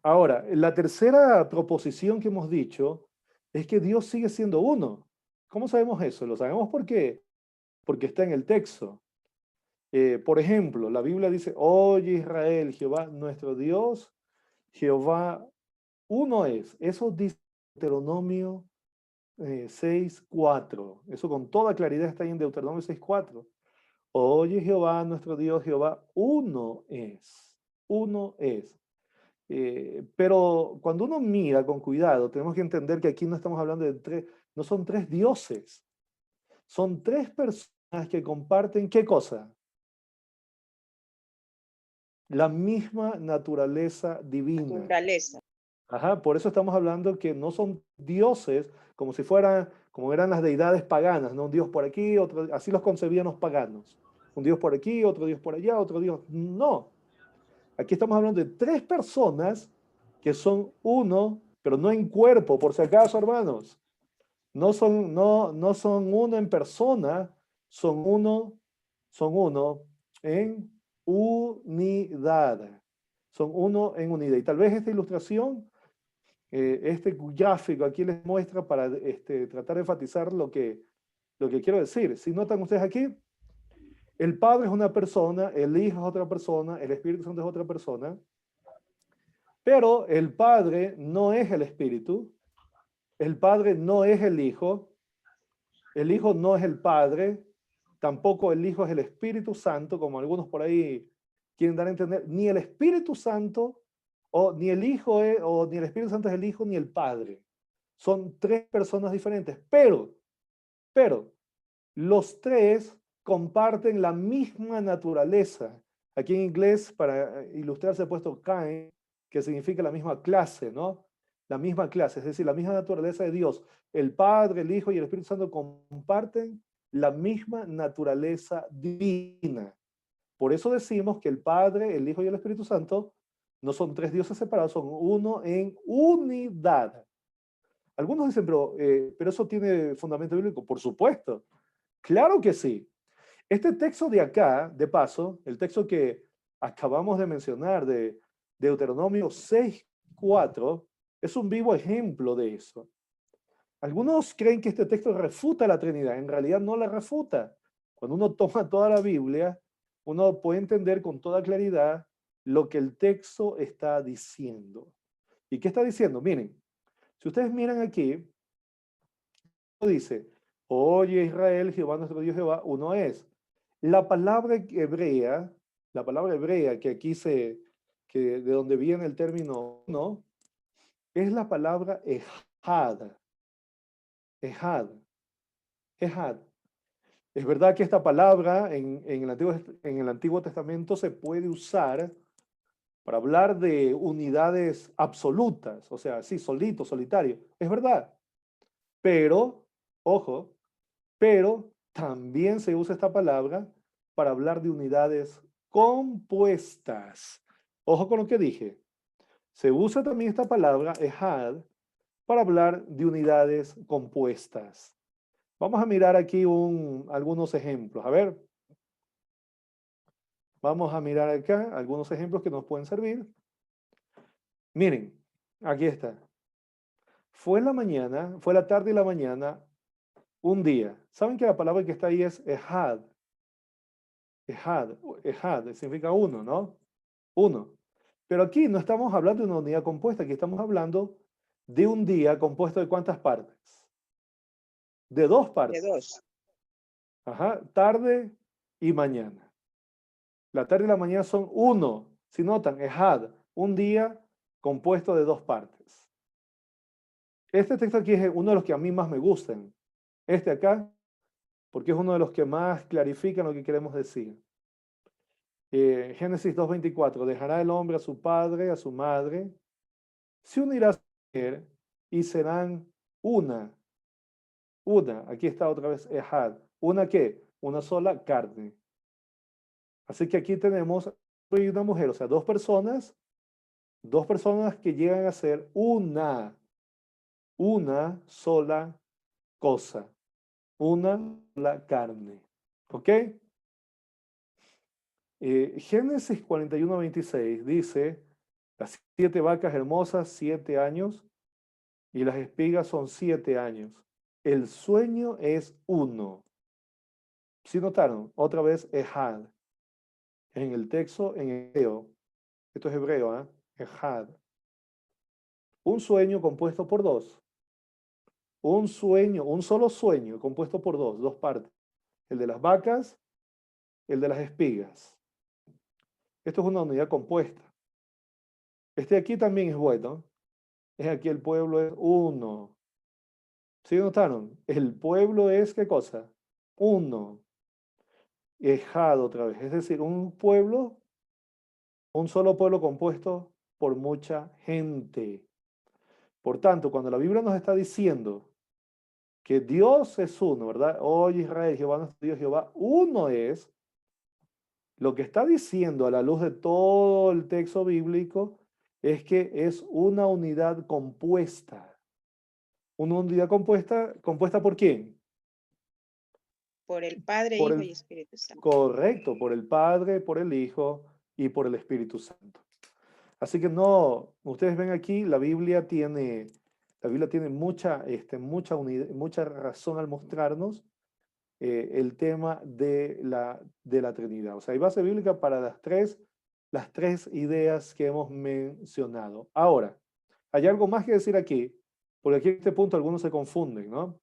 Ahora, la tercera proposición que hemos dicho es que Dios sigue siendo uno. ¿Cómo sabemos eso? Lo sabemos porque está en el texto. Por ejemplo, la Biblia dice, oye Israel, Jehová nuestro Dios, Jehová uno es. Eso dice Deuteronomio 6:4. Eso con toda claridad está ahí en Deuteronomio 6:4. Oye Jehová nuestro Dios, Jehová uno es. Uno es. Pero cuando uno mira con cuidado, tenemos que entender que aquí no estamos hablando de tres, no son tres dioses, Son tres personas que comparten, ¿qué cosa? La misma naturaleza divina. Naturaleza. Ajá, por eso estamos hablando que no son dioses como si fueran, como eran las deidades paganas, ¿no? Un dios por aquí, otro, así los concebían los paganos. Un dios por aquí, otro dios por allá, otro dios. No. Aquí estamos hablando de tres personas que son uno, pero no en cuerpo, por si acaso, hermanos. No son uno en persona, son uno en unidad. Son uno en unidad. Y tal vez esta ilustración, este gráfico aquí les muestra para tratar de enfatizar lo que quiero decir. Si notan ustedes aquí, el Padre es una persona, el Hijo es otra persona, el Espíritu Santo es otra persona, pero el Padre no es el Espíritu, el Padre no es el Hijo no es el Padre, tampoco el Hijo es el Espíritu Santo, como algunos por ahí quieren dar a entender, ni el Espíritu Santo, o ni el Hijo o ni el Espíritu Santo es el Hijo, ni el Padre. Son tres personas diferentes, pero los tres comparten la misma naturaleza. Aquí en inglés, para ilustrarse, he puesto kind, que significa la misma clase, ¿no? La misma clase, es decir, la misma naturaleza de Dios. El Padre, el Hijo y el Espíritu Santo comparten la misma naturaleza divina. Por eso decimos que el Padre, el Hijo y el Espíritu Santo no son tres dioses separados, son uno en unidad. Algunos dicen, pero eso tiene fundamento bíblico. Por supuesto. Claro que sí. Este texto de acá, de paso, el texto que acabamos de mencionar de Deuteronomio 6:4, es un vivo ejemplo de eso. Algunos creen que este texto refuta la Trinidad. En realidad no la refuta. Cuando uno toma toda la Biblia, uno puede entender con toda claridad lo que el texto está diciendo. ¿Y qué está diciendo? Miren, si ustedes miran aquí, dice, oye Israel, Jehová nuestro Dios Jehová, uno es. La palabra hebrea que aquí de donde viene el término uno, es la palabra ejad. Ejad. Ejad. Es verdad que esta palabra en el Antiguo Testamento se puede usar para hablar de unidades absolutas, o sea, así, solito, solitario. Es verdad. Pero, ojo, pero también se usa esta palabra para hablar de unidades compuestas. Ojo con lo que dije. Se usa también esta palabra, ejad, para hablar de unidades compuestas. Vamos a mirar aquí algunos ejemplos. A ver. Vamos a mirar acá algunos ejemplos que nos pueden servir. Miren, aquí está. Fue la tarde y la mañana, un día. ¿Saben que la palabra que está ahí es ejad? Ejad significa uno, ¿no? Uno. Pero aquí no estamos hablando de una unidad compuesta, aquí estamos hablando de un día compuesto de ¿cuántas partes? De dos partes. De dos. Ajá, tarde y mañana. La tarde y la mañana son uno. Si notan, ejad, un día compuesto de dos partes. Este texto aquí es uno de los que a mí más me gustan. Este acá, porque es uno de los que más clarifican lo que queremos decir. Génesis 2:24, dejará el hombre a su padre, a su madre, se unirá a su mujer y serán una. Aquí está otra vez ejad. ¿Una qué? Una sola carne. Así que aquí tenemos una mujer, o sea, dos personas que llegan a ser una sola cosa, una sola carne. ¿Ok? Génesis 41:26 dice, las 7 vacas hermosas, 7 años, y las espigas son 7 años. El sueño es uno. ¿Sí notaron? Otra vez, ejad. En el texto, en hebreo. Esto es hebreo, ¿eh? Ejad. Un sueño compuesto por dos. Un solo sueño compuesto por dos partes. El de las vacas, el de las espigas. Esto es una unidad compuesta. Este aquí también es bueno. Es aquí el pueblo es uno. ¿Sí notaron? El pueblo es, ¿qué cosa? uno. Ejad otra vez, es decir, un pueblo, un solo pueblo compuesto por mucha gente. Por tanto, cuando la Biblia nos está diciendo que Dios es uno, ¿verdad? Oye Israel, Jehová nuestro Dios, Jehová uno es, lo que está diciendo a la luz de todo el texto bíblico es que es una unidad compuesta. Una unidad compuesta, ¿compuesta por quién? Por el Padre, Por Hijo el- y Espíritu Santo. Correcto, por el Padre, por el Hijo y por el Espíritu Santo. Así que no, ustedes ven aquí, la Biblia tiene mucha, mucha razón al mostrarnos el tema de la Trinidad. O sea, hay base bíblica para las tres ideas que hemos mencionado. Ahora, hay algo más que decir aquí, porque aquí en este punto algunos se confunden, ¿no?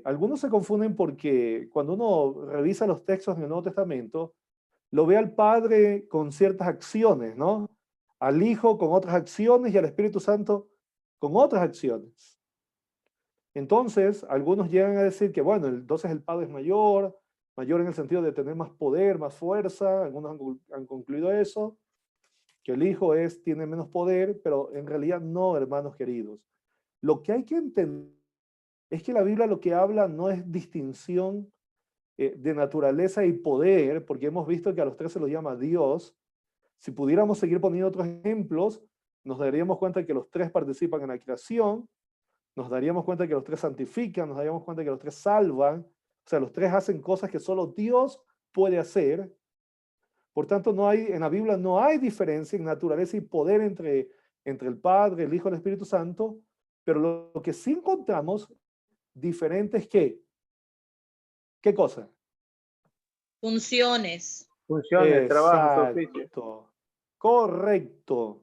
Algunos se confunden porque cuando uno revisa los textos en el Nuevo Testamento, lo ve al Padre con ciertas acciones, ¿no? Al Hijo con otras acciones y al Espíritu Santo con otras acciones. Entonces, algunos llegan a decir que, bueno, entonces el Padre es mayor en el sentido de tener más poder, más fuerza, algunos han concluido eso, que el Hijo tiene menos poder, pero en realidad no, hermanos queridos. Lo que hay que entender es que la Biblia lo que habla no es distinción de naturaleza y poder, porque hemos visto que a los tres se los llama Dios. Si pudiéramos seguir poniendo otros ejemplos, nos daríamos cuenta que los tres participan en la creación, nos daríamos cuenta que los tres santifican, nos daríamos cuenta que los tres salvan, o sea, los tres hacen cosas que solo Dios puede hacer. Por tanto, en la Biblia no hay diferencia en naturaleza y poder entre el Padre, el Hijo y el Espíritu Santo, pero lo que sí encontramos diferente es que, ¿qué cosa? Funciones. Funciones, trabajos, oficios. Exacto. Correcto.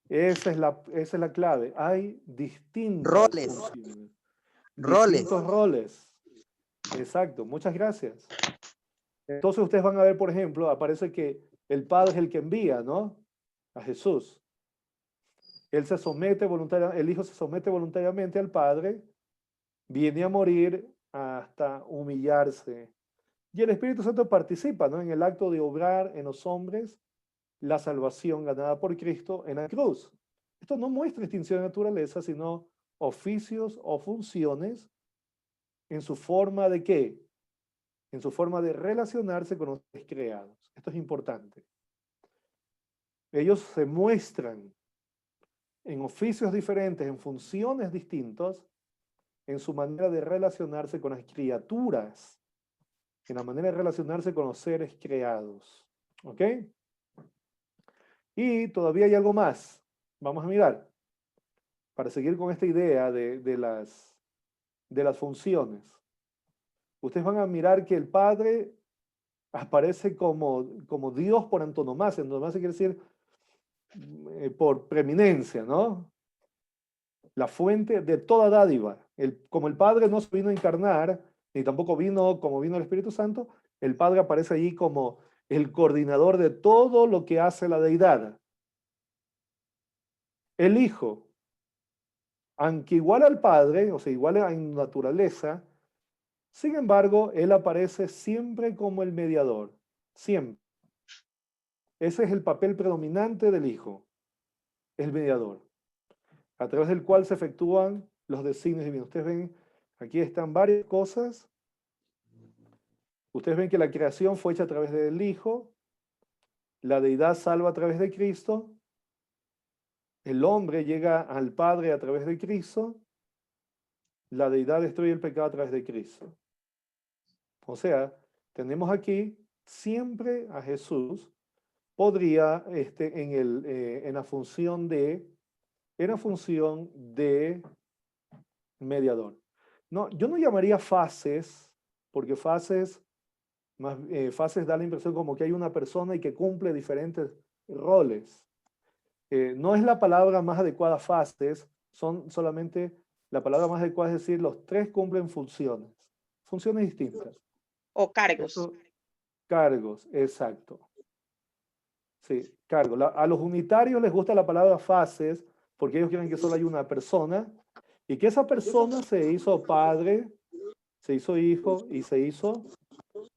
Esa es la clave. Hay distintos roles. Exacto. Muchas gracias. Entonces ustedes van a ver, por ejemplo, aparece que el Padre es el que envía, ¿no? A Jesús. El Hijo se somete voluntariamente al Padre, viene a morir hasta humillarse. Y el Espíritu Santo participa, ¿no?, en el acto de obrar en los hombres la salvación ganada por Cristo en la cruz. Esto no muestra distinción de naturaleza, sino oficios o funciones en su forma de ¿qué? En su forma de relacionarse con los creados. Esto es importante. Ellos se muestran en oficios diferentes, en funciones distintas, en su manera de relacionarse con las criaturas, en la manera de relacionarse con los seres creados. ¿Ok? Y todavía hay algo más. Vamos a mirar. Para seguir con esta idea de las funciones. Ustedes van a mirar que el Padre aparece como Dios por antonomasia. Antonomasia quiere decir por preeminencia, ¿no? La fuente de toda dádiva. Como el Padre no se vino a encarnar, ni tampoco vino como vino el Espíritu Santo, el Padre aparece allí como el coordinador de todo lo que hace la deidad. El Hijo, aunque igual al Padre, o sea, igual en naturaleza, sin embargo, Él aparece siempre como el mediador. Siempre. Ese es el papel predominante del Hijo, el mediador, a través del cual se efectúan los designios divinos. Ustedes ven, aquí están varias cosas. Ustedes ven que la creación fue hecha a través del Hijo, la deidad salva a través de Cristo, el hombre llega al Padre a través de Cristo, la deidad destruye el pecado a través de Cristo. O sea, tenemos aquí siempre a Jesús, podría en la función de mediador. No, yo no llamaría fases, porque fases da la impresión como que hay una persona y que cumple diferentes roles. No es la palabra más adecuada fases, son solamente la palabra más adecuada es decir, los tres cumplen funciones distintas. O cargos. Cargos, exacto. Sí, cargos. A los unitarios les gusta la palabra fases porque ellos creen que solo hay una persona y que esa persona se hizo Padre, se hizo Hijo y se hizo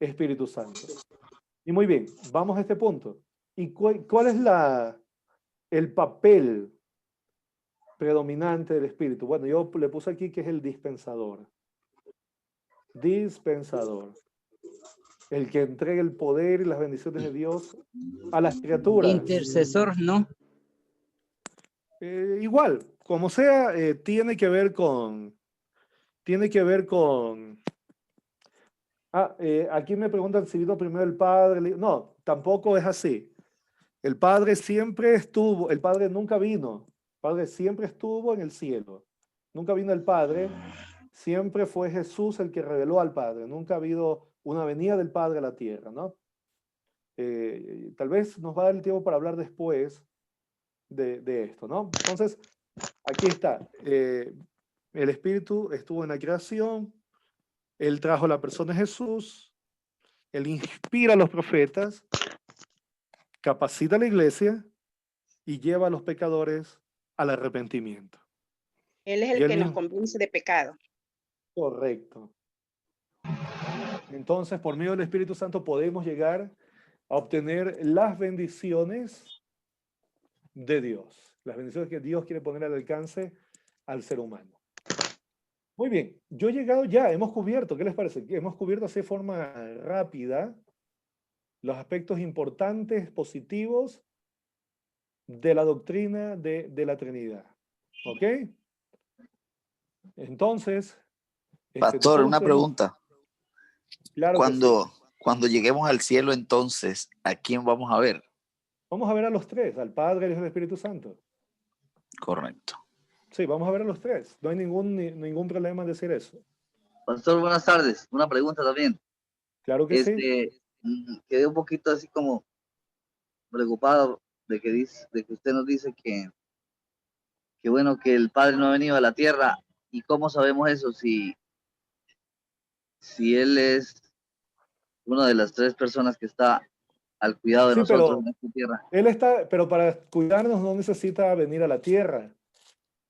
Espíritu Santo. Y muy bien, vamos a este punto. ¿Y cuál es el papel predominante del Espíritu? Bueno, yo le puse aquí que es el dispensador. Dispensador. El que entrega el poder y las bendiciones de Dios a las criaturas. Intercesor, ¿no? Igual, como sea, tiene que ver con... aquí me preguntan si vino primero el Padre. No, tampoco es así. El Padre siempre estuvo, el Padre nunca vino. El Padre siempre estuvo en el cielo. Nunca vino el Padre. Siempre fue Jesús el que reveló al Padre. Nunca ha habido una venida del Padre a la tierra, ¿no? Tal vez nos va a dar el tiempo para hablar después de esto, ¿no? Entonces, aquí está. El Espíritu estuvo en la creación. Él trajo la persona de Jesús. Él inspira a los profetas. Capacita a la iglesia y lleva a los pecadores al arrepentimiento. Él es el que nos convence de pecado. Correcto. Entonces, por medio del Espíritu Santo podemos llegar a obtener las bendiciones de Dios. Las bendiciones que Dios quiere poner al alcance al ser humano. Muy bien, yo he llegado ya, hemos cubierto, ¿qué les parece? Hemos cubierto así de forma rápida los aspectos importantes, positivos de la doctrina de la Trinidad. ¿Ok? Entonces... Pastor, una pregunta. Claro cuando lleguemos al cielo, entonces, ¿a quién vamos a ver? Vamos a ver a los tres, al Padre, al Hijo y al Espíritu Santo. Correcto. Sí, vamos a ver a los tres. No hay ningún problema en decir eso. Pastor, buenas tardes. Una pregunta también. Claro que sí. Quedé un poquito así como preocupado de que usted nos dice que bueno, que el Padre no ha venido a la tierra. ¿Y cómo sabemos eso? Si Él es una de las tres personas que está al cuidado de nosotros en esta tierra. Él está, pero para cuidarnos no necesita venir a la tierra.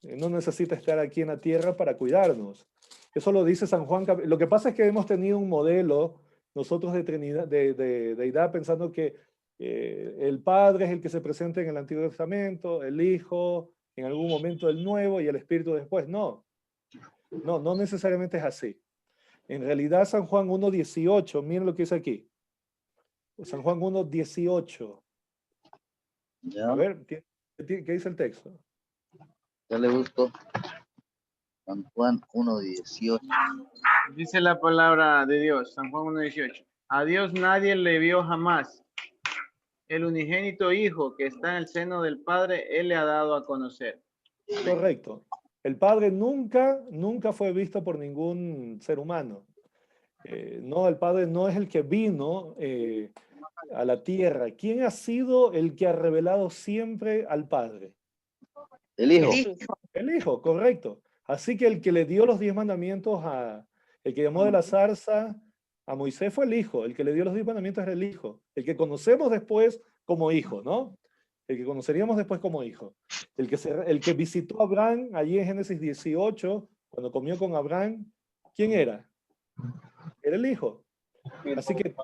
No necesita estar aquí en la tierra para cuidarnos. Eso lo dice San Juan. Lo que pasa es que hemos tenido un modelo, nosotros de Trinidad, de deidad, pensando que el Padre es el que se presenta en el Antiguo Testamento, el Hijo en algún momento el Nuevo y el Espíritu después. No necesariamente es así. En realidad San Juan 1.18, miren lo que dice aquí. San Juan 1.18. A ver, ¿qué dice el texto? Ya le busco. San Juan 1.18. Dice la palabra de Dios, San Juan 1.18. A Dios nadie le vio jamás. El unigénito Hijo que está en el seno del Padre, Él le ha dado a conocer. Correcto. El Padre nunca fue visto por ningún ser humano. No, el Padre no es el que vino a la tierra. ¿Quién ha sido el que ha revelado siempre al Padre? El Hijo. El Hijo, correcto. Así que el que le dio los 10 mandamientos el que llamó de la zarza a Moisés fue el Hijo. El que le dio los 10 mandamientos era el Hijo. El que conocemos después como Hijo, ¿no? El que conoceríamos después como Hijo. El que visitó a Abraham allí en Génesis 18, cuando comió con Abraham, ¿quién era? Era el Hijo. Así que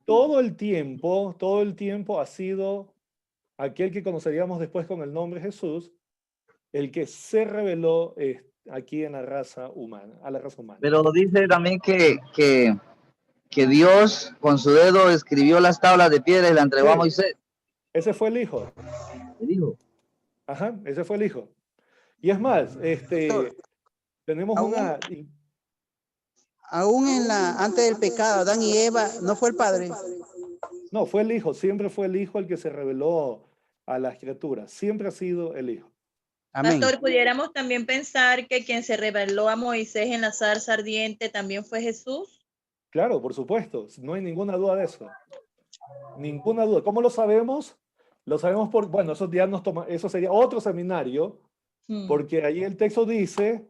todo el tiempo ha sido aquel que conoceríamos después con el nombre Jesús, el que se reveló aquí en la raza humana, a la raza humana. Pero dice también que Dios con su dedo escribió las tablas de piedra y la entregó a Moisés. Ese fue el Hijo. El Hijo. Ajá, ese fue el Hijo. Y es más, tenemos una... Aún antes del pecado, Adán y Eva, ¿no fue el Padre? No, fue el Hijo. Siempre fue el Hijo el que se reveló a las criaturas. Siempre ha sido el Hijo. Amén. Pastor, pudiéramos también pensar que quien se reveló a Moisés en la zarza ardiente también fue Jesús. Claro, por supuesto. No hay ninguna duda de eso. Ninguna duda. ¿Cómo lo sabemos? Lo sabemos por... Bueno, eso sería otro seminario, porque allí el texto dice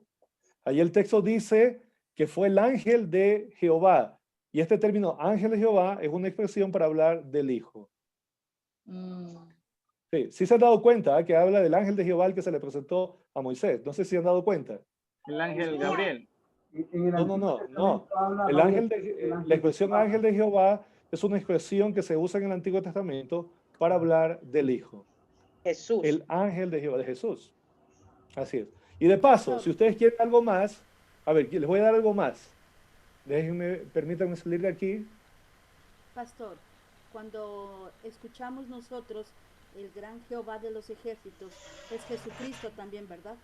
que fue el ángel de Jehová. Y este término ángel de Jehová es una expresión para hablar del Hijo. Sí se han dado cuenta que habla del ángel de Jehová al que se le presentó a Moisés. No sé si han dado cuenta. El ángel Gabriel. No. El ángel la expresión ángel de Jehová es una expresión que se usa en el Antiguo Testamento para hablar del Hijo. Jesús. El ángel de Jehová, de Jesús. Así es. Y de paso, si ustedes quieren algo más, a ver, les voy a dar algo más. Permítanme salir de aquí. Pastor, cuando escuchamos nosotros el gran Jehová de los ejércitos, es Jesucristo también, ¿verdad?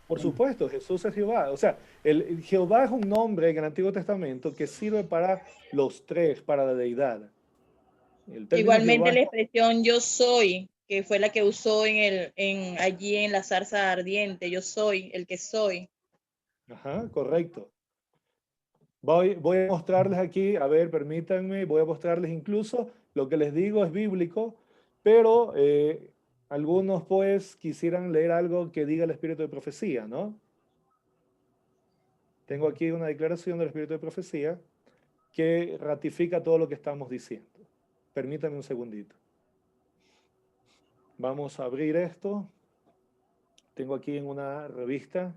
Por supuesto, Jesús es Jehová. O sea, el Jehová es un nombre en el Antiguo Testamento que sirve para los tres, para la deidad. Igualmente la expresión yo soy, que fue la que usó allí en la zarza ardiente, yo soy el que soy. Ajá, correcto. Voy a mostrarles aquí, a ver, permítanme, voy a mostrarles incluso lo que les digo es bíblico, pero algunos pues quisieran leer algo que diga el espíritu de profecía, ¿no? Tengo aquí una declaración del espíritu de profecía que ratifica todo lo que estamos diciendo. Permítanme un segundito. Vamos a abrir esto. Tengo aquí en una revista.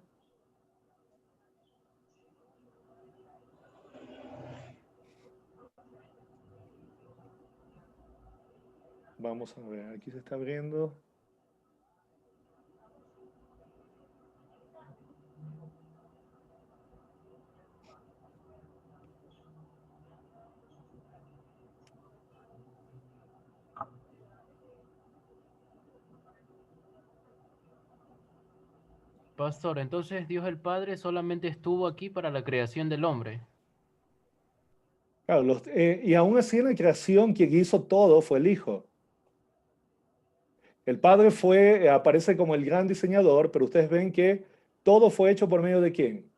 Vamos a ver, aquí se está abriendo. Pastor, entonces Dios el Padre solamente estuvo aquí para la creación del hombre. Claro, y aún así en la creación quien hizo todo fue el Hijo. El Padre aparece como el gran diseñador, pero ustedes ven que todo fue hecho por medio de ¿quién?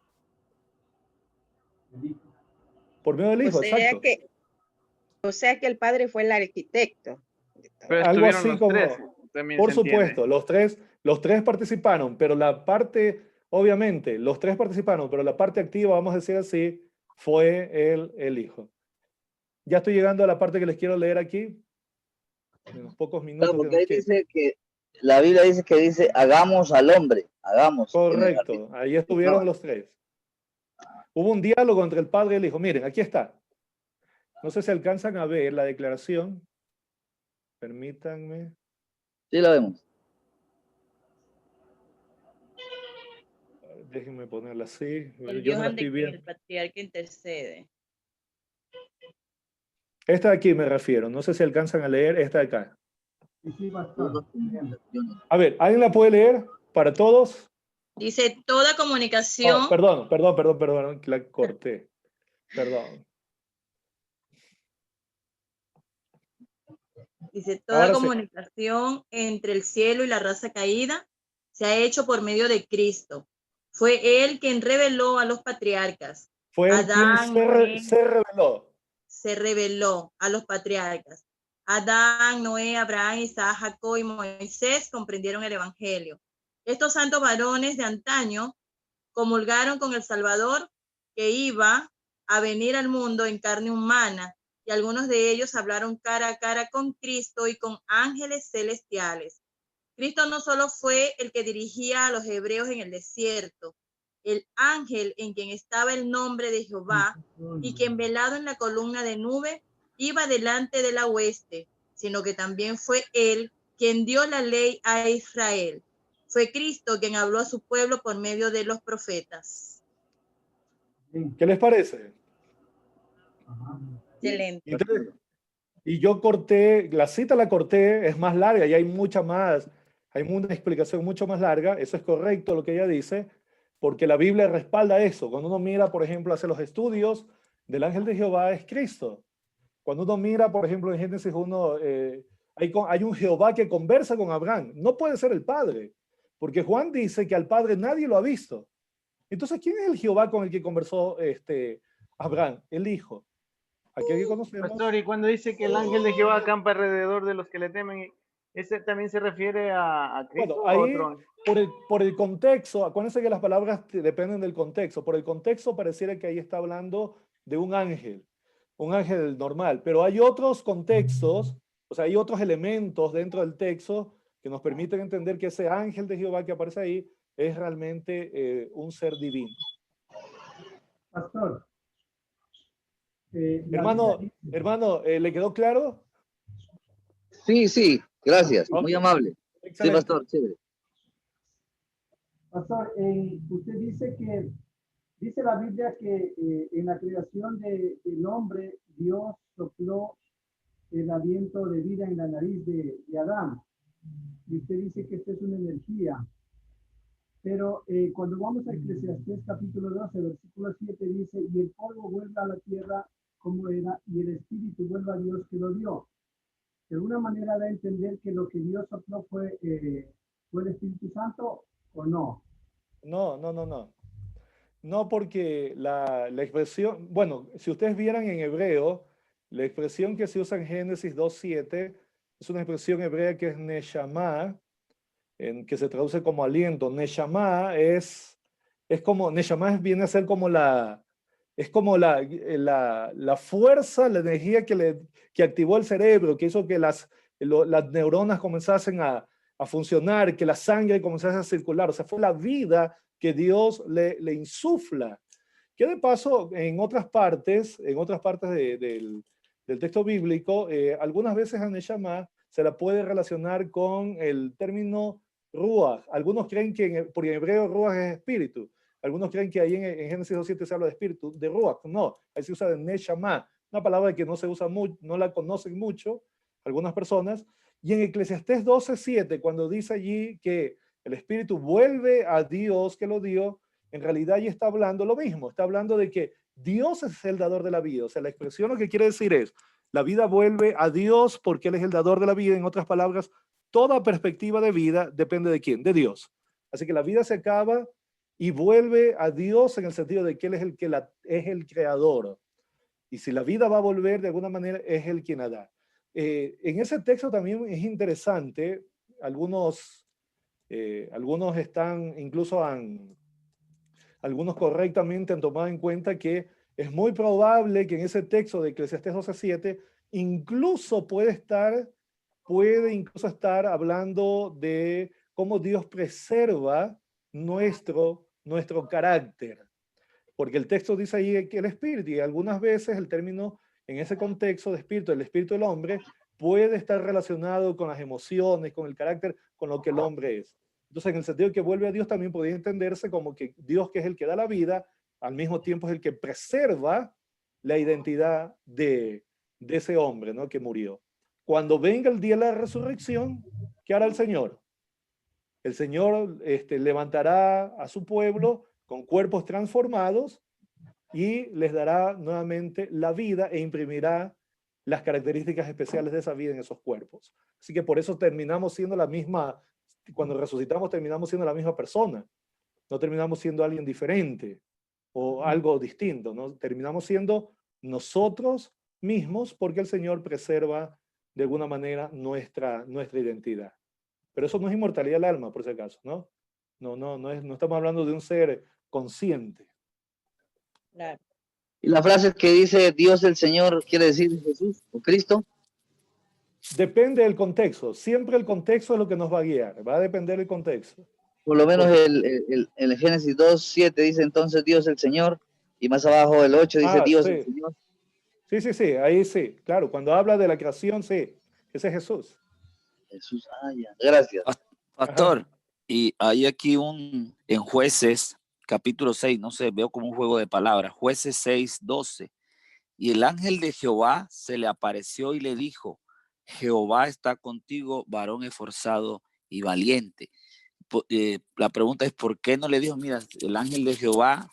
Por medio del Hijo, exacto. O sea que el Padre fue el arquitecto. Pero Algo estuvieron así los como, tres, también por se entiende. supuesto, los tres participaron, pero la parte, obviamente, los tres participaron, pero la parte activa, vamos a decir así, fue el Hijo. Ya estoy llegando a la parte que les quiero leer aquí. En unos pocos minutos. Claro, porque ahí dice que la Biblia dice hagamos al hombre, hagamos. Correcto, ahí estuvieron los tres. Hubo un diálogo entre el Padre y el Hijo. Miren, aquí está. No sé si alcanzan a ver la declaración. Permítanme. Sí, la vemos. Déjenme ponerla así. El Yo no la Johan de estoy que viendo. el patriarca intercede. Esta de aquí me refiero. No sé si alcanzan a leer esta de acá. A ver, ¿alguien la puede leer para todos? Dice, toda comunicación. Oh, perdón, que la corté. Perdón. Dice, toda Ahora sí. comunicación entre el cielo y la raza caída se ha hecho por medio de Cristo. Fue Él quien reveló a los patriarcas. Fue él Adán, quien Noé, se reveló. Se reveló a los patriarcas. Adán, Noé, Abraham, Isaac, Jacob y Moisés comprendieron el Evangelio. Estos santos varones de antaño comulgaron con el Salvador que iba a venir al mundo en carne humana, y algunos de ellos hablaron cara a cara con Cristo y con ángeles celestiales. Cristo no solo fue el que dirigía a los hebreos en el desierto, el ángel en quien estaba el nombre de Jehová y quien velado en la columna de nube iba delante de la hueste, sino que también fue él quien dio la ley a Israel. Fue Cristo quien habló a su pueblo por medio de los profetas. ¿Qué les parece? Excelente. Y yo corté, la cita la corté, es más larga y hay mucha más, hay una explicación mucho más larga. Eso es correcto lo que ella dice, porque la Biblia respalda eso. Cuando uno mira, por ejemplo, hace los estudios del ángel de Jehová, es Cristo. Cuando uno mira, por ejemplo, en Génesis 1, hay un Jehová que conversa con Abraham. No puede ser el Padre, porque Juan dice que al Padre nadie lo ha visto. Entonces, ¿quién es el Jehová con el que conversó Abraham? El Hijo. Aquel que conocemos. Pastor, y cuando dice que el ángel de Jehová acampa alrededor de los que le temen, ¿ese también se refiere a Cristo? Bueno, ahí, o otro? por el contexto, acuérdense que las palabras dependen del contexto. Por el contexto pareciera que ahí está hablando de un ángel normal, pero hay otros contextos, o sea, hay otros elementos dentro del texto que nos permiten entender que ese ángel de Jehová que aparece ahí es realmente un ser divino. Pastor. Hermano, ¿le quedó claro? Sí, sí, gracias. Ok. Muy amable. Sí, Excelente. pastor, chévere. Pastor, usted dice que, dice la Biblia que en la creación del hombre, Dios sopló el aliento de vida en la nariz de Adán. Y usted dice que esta es una energía. Pero cuando vamos a Eclesiastés capítulo 12, versículo 7 dice, y el polvo vuelve a la tierra como era, y el espíritu vuelve a Dios que lo dio. De alguna manera da a entender que lo que Dios sopló fue el Espíritu Santo, ¿o no? No. No, porque la expresión, bueno, si ustedes vieran en hebreo, la expresión que se usa en Génesis 2:7 es una expresión hebrea que es neshama, que se traduce como aliento. Neshama viene a ser como la fuerza, la energía que activó el cerebro, que hizo que las neuronas comenzasen a funcionar, que la sangre comenzase a circular. O sea, fue la vida que Dios le insufla. Que de paso, en otras partes del texto bíblico, algunas veces a Neshama se la puede relacionar con el término Ruach. Algunos creen que, porque en hebreo Ruach es espíritu. Algunos creen que ahí en Génesis 2:7 se habla de espíritu, de Ruach. No, ahí se usa de Neshama, una palabra que no se usa mucho, no la conocen mucho algunas personas. Y en Eclesiastés 12:7, cuando dice allí que el espíritu vuelve a Dios que lo dio, en realidad allí está hablando lo mismo, está hablando de que Dios es el dador de la vida. O sea, la expresión lo que quiere decir es, la vida vuelve a Dios porque Él es el dador de la vida. En otras palabras, toda perspectiva de vida depende de ¿quién? De Dios. Así que la vida se acaba y vuelve a Dios en el sentido de que Él es es el creador. Y si la vida va a volver, de alguna manera, es Él quien la da. En ese texto también es interesante, algunos están, incluso algunos correctamente han tomado en cuenta que es muy probable que en ese texto de Eclesiastés 12:7 incluso puede incluso estar hablando de cómo Dios preserva nuestro carácter. Porque el texto dice ahí que el espíritu, y algunas veces el término en ese contexto de espíritu, el espíritu del hombre, puede estar relacionado con las emociones, con el carácter, con lo que el hombre es. Entonces, en el sentido que vuelve a Dios, también podría entenderse como que Dios, que es el que da la vida, al mismo tiempo es el que preserva la identidad de ese hombre, ¿no?, que murió. Cuando venga el día de la resurrección, ¿qué hará el Señor? El Señor levantará a su pueblo con cuerpos transformados y les dará nuevamente la vida e imprimirá las características especiales de esa vida en esos cuerpos. Así que por eso terminamos siendo la misma, cuando resucitamos terminamos siendo la misma persona, no terminamos siendo alguien diferente o algo distinto, ¿no? Terminamos siendo nosotros mismos porque el Señor preserva de alguna manera nuestra identidad. Pero eso no es inmortalidad del alma, por si acaso, ¿no? No estamos hablando de un ser consciente. Claro. Y la frase que dice Dios el Señor, ¿quiere decir Jesús o Cristo? Depende del contexto. Siempre el contexto es lo que nos va a guiar. Va a depender del contexto. Por lo menos el Génesis 2:7 dice entonces Dios el Señor, y más abajo el 8 dice Dios sí. el Señor. Sí, ahí sí. Claro, cuando habla de la creación, sí. Ese es Jesús. Jesús, ya. Gracias. Pastor, y hay aquí en Jueces, capítulo 6, no sé, veo como un juego de palabras, Jueces 6:12. Y el ángel de Jehová se le apareció y le dijo, Jehová está contigo, varón esforzado y valiente. La pregunta es, ¿por qué no le dijo, mira, el ángel de Jehová,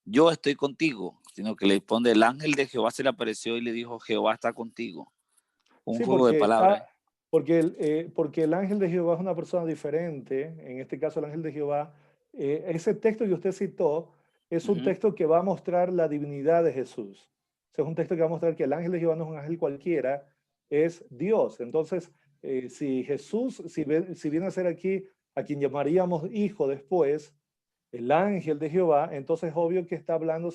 yo estoy contigo? Sino que le pone, el ángel de Jehová se le apareció y le dijo, Jehová está contigo. Un juego de palabras. Porque el ángel de Jehová es una persona diferente. En este caso, el ángel de Jehová, ese texto que usted citó, es un texto que va a mostrar la divinidad de Jesús. O sea, es un texto que va a mostrar que el ángel de Jehová no es un ángel cualquiera, es Dios. Entonces, si Jesús, si viene a ser aquí a quien llamaríamos hijo después, el ángel de Jehová, entonces es obvio que está hablando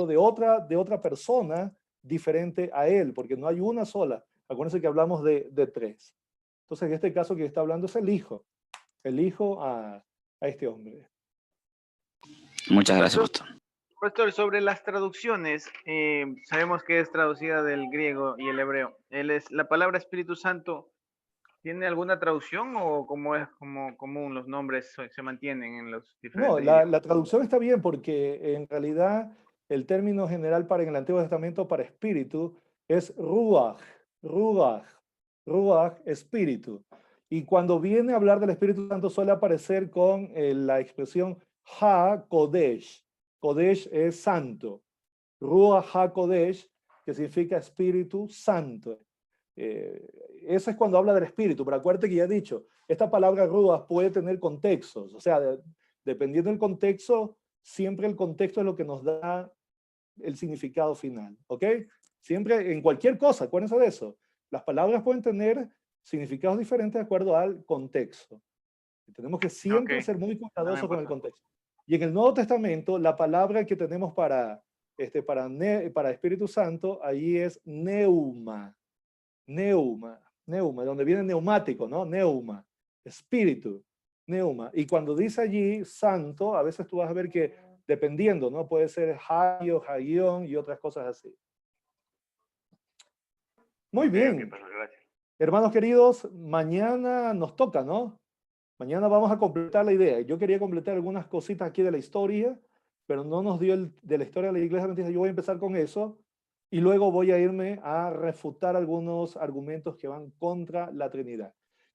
de otra persona diferente a él, porque no hay una sola. Acuérdense que hablamos de tres. Entonces, en este caso que está hablando es el hijo a este hombre. Muchas gracias, pastor. Pastor, sobre las traducciones, sabemos que es traducida del griego y el hebreo. ¿La palabra Espíritu Santo tiene alguna traducción o como es como común los nombres se mantienen en los diferentes No, idiomas? la traducción está bien porque en realidad el término general para en el Antiguo Testamento para espíritu es ruach, ruach, espíritu. Y cuando viene a hablar del Espíritu Santo suele aparecer con la expresión ha-kodesh. Kodesh es santo. Ruach ha-kodesh, que significa Espíritu Santo. Eso es cuando habla del Espíritu, pero acuérdate que ya he dicho, esta palabra ruach puede tener contextos, o sea, dependiendo del contexto, siempre el contexto es lo que nos da el significado final, ¿ok? Siempre, en cualquier cosa, acuérdense de eso, las palabras pueden tener significados diferentes de acuerdo al contexto. Tenemos que siempre ser muy cuidadosos con el contexto. Y en el Nuevo Testamento, la palabra que tenemos para Espíritu Santo, ahí es neuma, donde viene neumático, ¿no? Neuma, espíritu, neuma. Y cuando dice allí santo, a veces tú vas a ver que dependiendo, ¿no? Puede ser hayo, hagión y otras cosas así. Muy bien. Hermanos queridos, mañana nos toca, ¿no? Mañana vamos a completar la idea. Yo quería completar algunas cositas aquí de la historia, pero no nos dio de la historia de la Iglesia Adventista. Yo voy a empezar con eso y luego voy a irme a refutar algunos argumentos que van contra la Trinidad.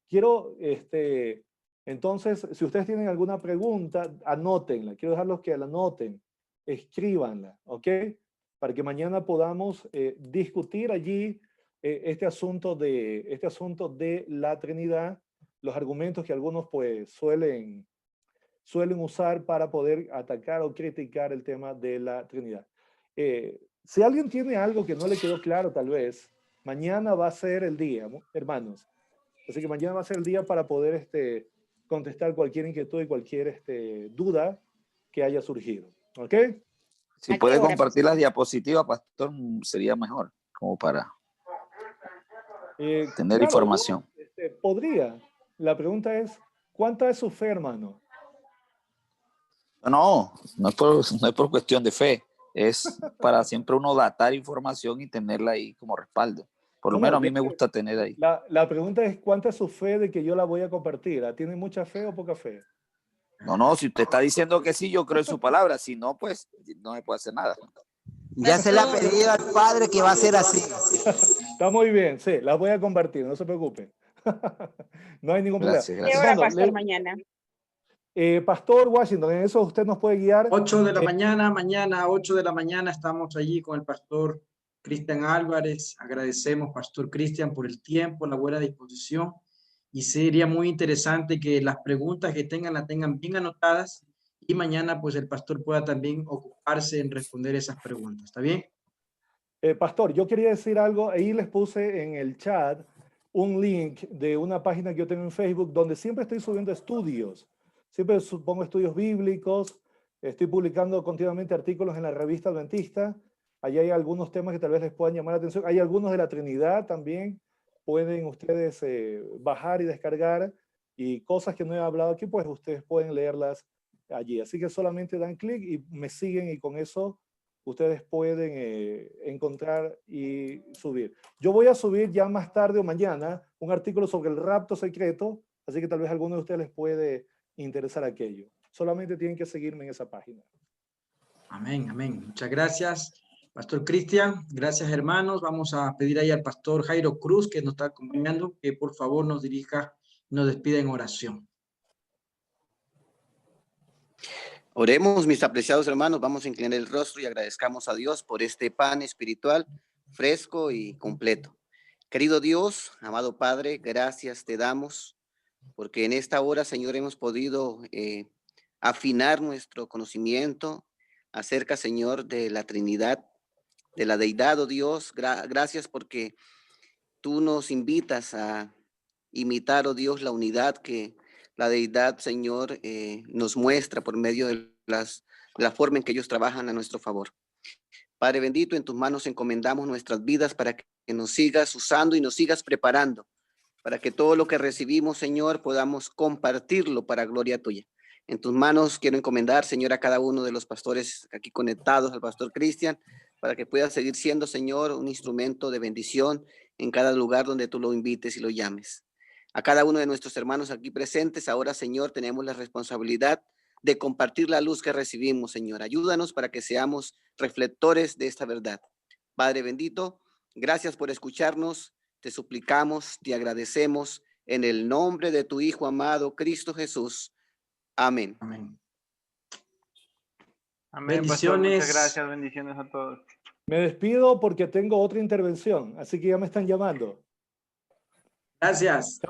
Quiero, entonces, si ustedes tienen alguna pregunta, anótenla. Quiero dejarlos que la anoten, escríbanla, ¿ok? Para que mañana podamos discutir allí este asunto de la Trinidad, los argumentos que algunos pues suelen usar para poder atacar o criticar el tema de la Trinidad. Si alguien tiene algo que no le quedó claro, tal vez, mañana va a ser el día, hermanos. Así que mañana va a ser el día para poder contestar cualquier inquietud y cualquier duda que haya surgido. ¿Ok? Si puede compartir las diapositivas, pastor, sería mejor, como para tener información. Podría. La pregunta es, ¿cuánta es su fe, hermano? No es por cuestión de fe. Es para siempre uno datar información y tenerla ahí como respaldo. Por lo menos a mí me gusta tener ahí. La pregunta es, ¿cuánta es su fe de que yo la voy a compartir? ¿Tiene mucha fe o poca fe? No, si usted está diciendo que sí, yo creo en su palabra. Si no, pues no me puede hacer nada. Ya se le ha pedido al Padre que va a ser así. Está muy bien, sí, las voy a compartir, no se preocupe. No hay ningún problema. ¿Qué hora, pastor, mañana? Pastor Washington, en eso usted nos puede guiar. 8 de la mañana, mañana 8 de la mañana estamos allí con el pastor Cristian Álvarez. Agradecemos, pastor Cristian, por el tiempo, la buena disposición. Y sería muy interesante que las preguntas que tengan las tengan bien anotadas y mañana pues el pastor pueda también ocuparse en responder esas preguntas. ¿Está bien? Pastor, yo quería decir algo. Ahí les puse en el chat un link de una página que yo tengo en Facebook donde siempre estoy subiendo estudios. Siempre pongo estudios bíblicos. Estoy publicando continuamente artículos en la revista Adventista. Allí hay algunos temas que tal vez les puedan llamar la atención. Hay algunos de la Trinidad también. Pueden ustedes bajar y descargar. Y cosas que no he hablado aquí, pues ustedes pueden leerlas allí. Así que solamente dan clic y me siguen y con eso ustedes pueden encontrar y subir. Yo voy a subir ya más tarde o mañana un artículo sobre el rapto secreto, así que tal vez a alguno de ustedes les puede interesar aquello. Solamente tienen que seguirme en esa página. Amén, amén. Muchas gracias, pastor Cristian. Gracias, hermanos. Vamos a pedir ahí al pastor Jairo Cruz, que nos está acompañando, que por favor nos dirija, nos despida en oración. Oremos, mis apreciados hermanos, vamos a inclinar el rostro y agradezcamos a Dios por este pan espiritual fresco y completo. Querido Dios, amado Padre, gracias te damos porque en esta hora, Señor, hemos podido afinar nuestro conocimiento acerca, Señor, de la Trinidad, de la Deidad, oh Dios. Gracias porque tú nos invitas a imitar, oh Dios, la unidad que la Deidad, Señor, nos muestra por medio de la forma en que ellos trabajan a nuestro favor. Padre bendito, en tus manos encomendamos nuestras vidas para que nos sigas usando y nos sigas preparando, para que todo lo que recibimos, Señor, podamos compartirlo para gloria tuya. En tus manos quiero encomendar, Señor, a cada uno de los pastores aquí conectados, al pastor Cristian, para que pueda seguir siendo, Señor, un instrumento de bendición en cada lugar donde tú lo invites y lo llames. A cada uno de nuestros hermanos aquí presentes, ahora, Señor, tenemos la responsabilidad de compartir la luz que recibimos, Señor. Ayúdanos para que seamos reflectores de esta verdad. Padre bendito, gracias por escucharnos. Te suplicamos, te agradecemos en el nombre de tu Hijo amado, Cristo Jesús. Amén. Amén. Amén, pastor, muchas Bendiciones. gracias, bendiciones a todos. Me despido porque tengo otra intervención, así que ya me están llamando. Gracias.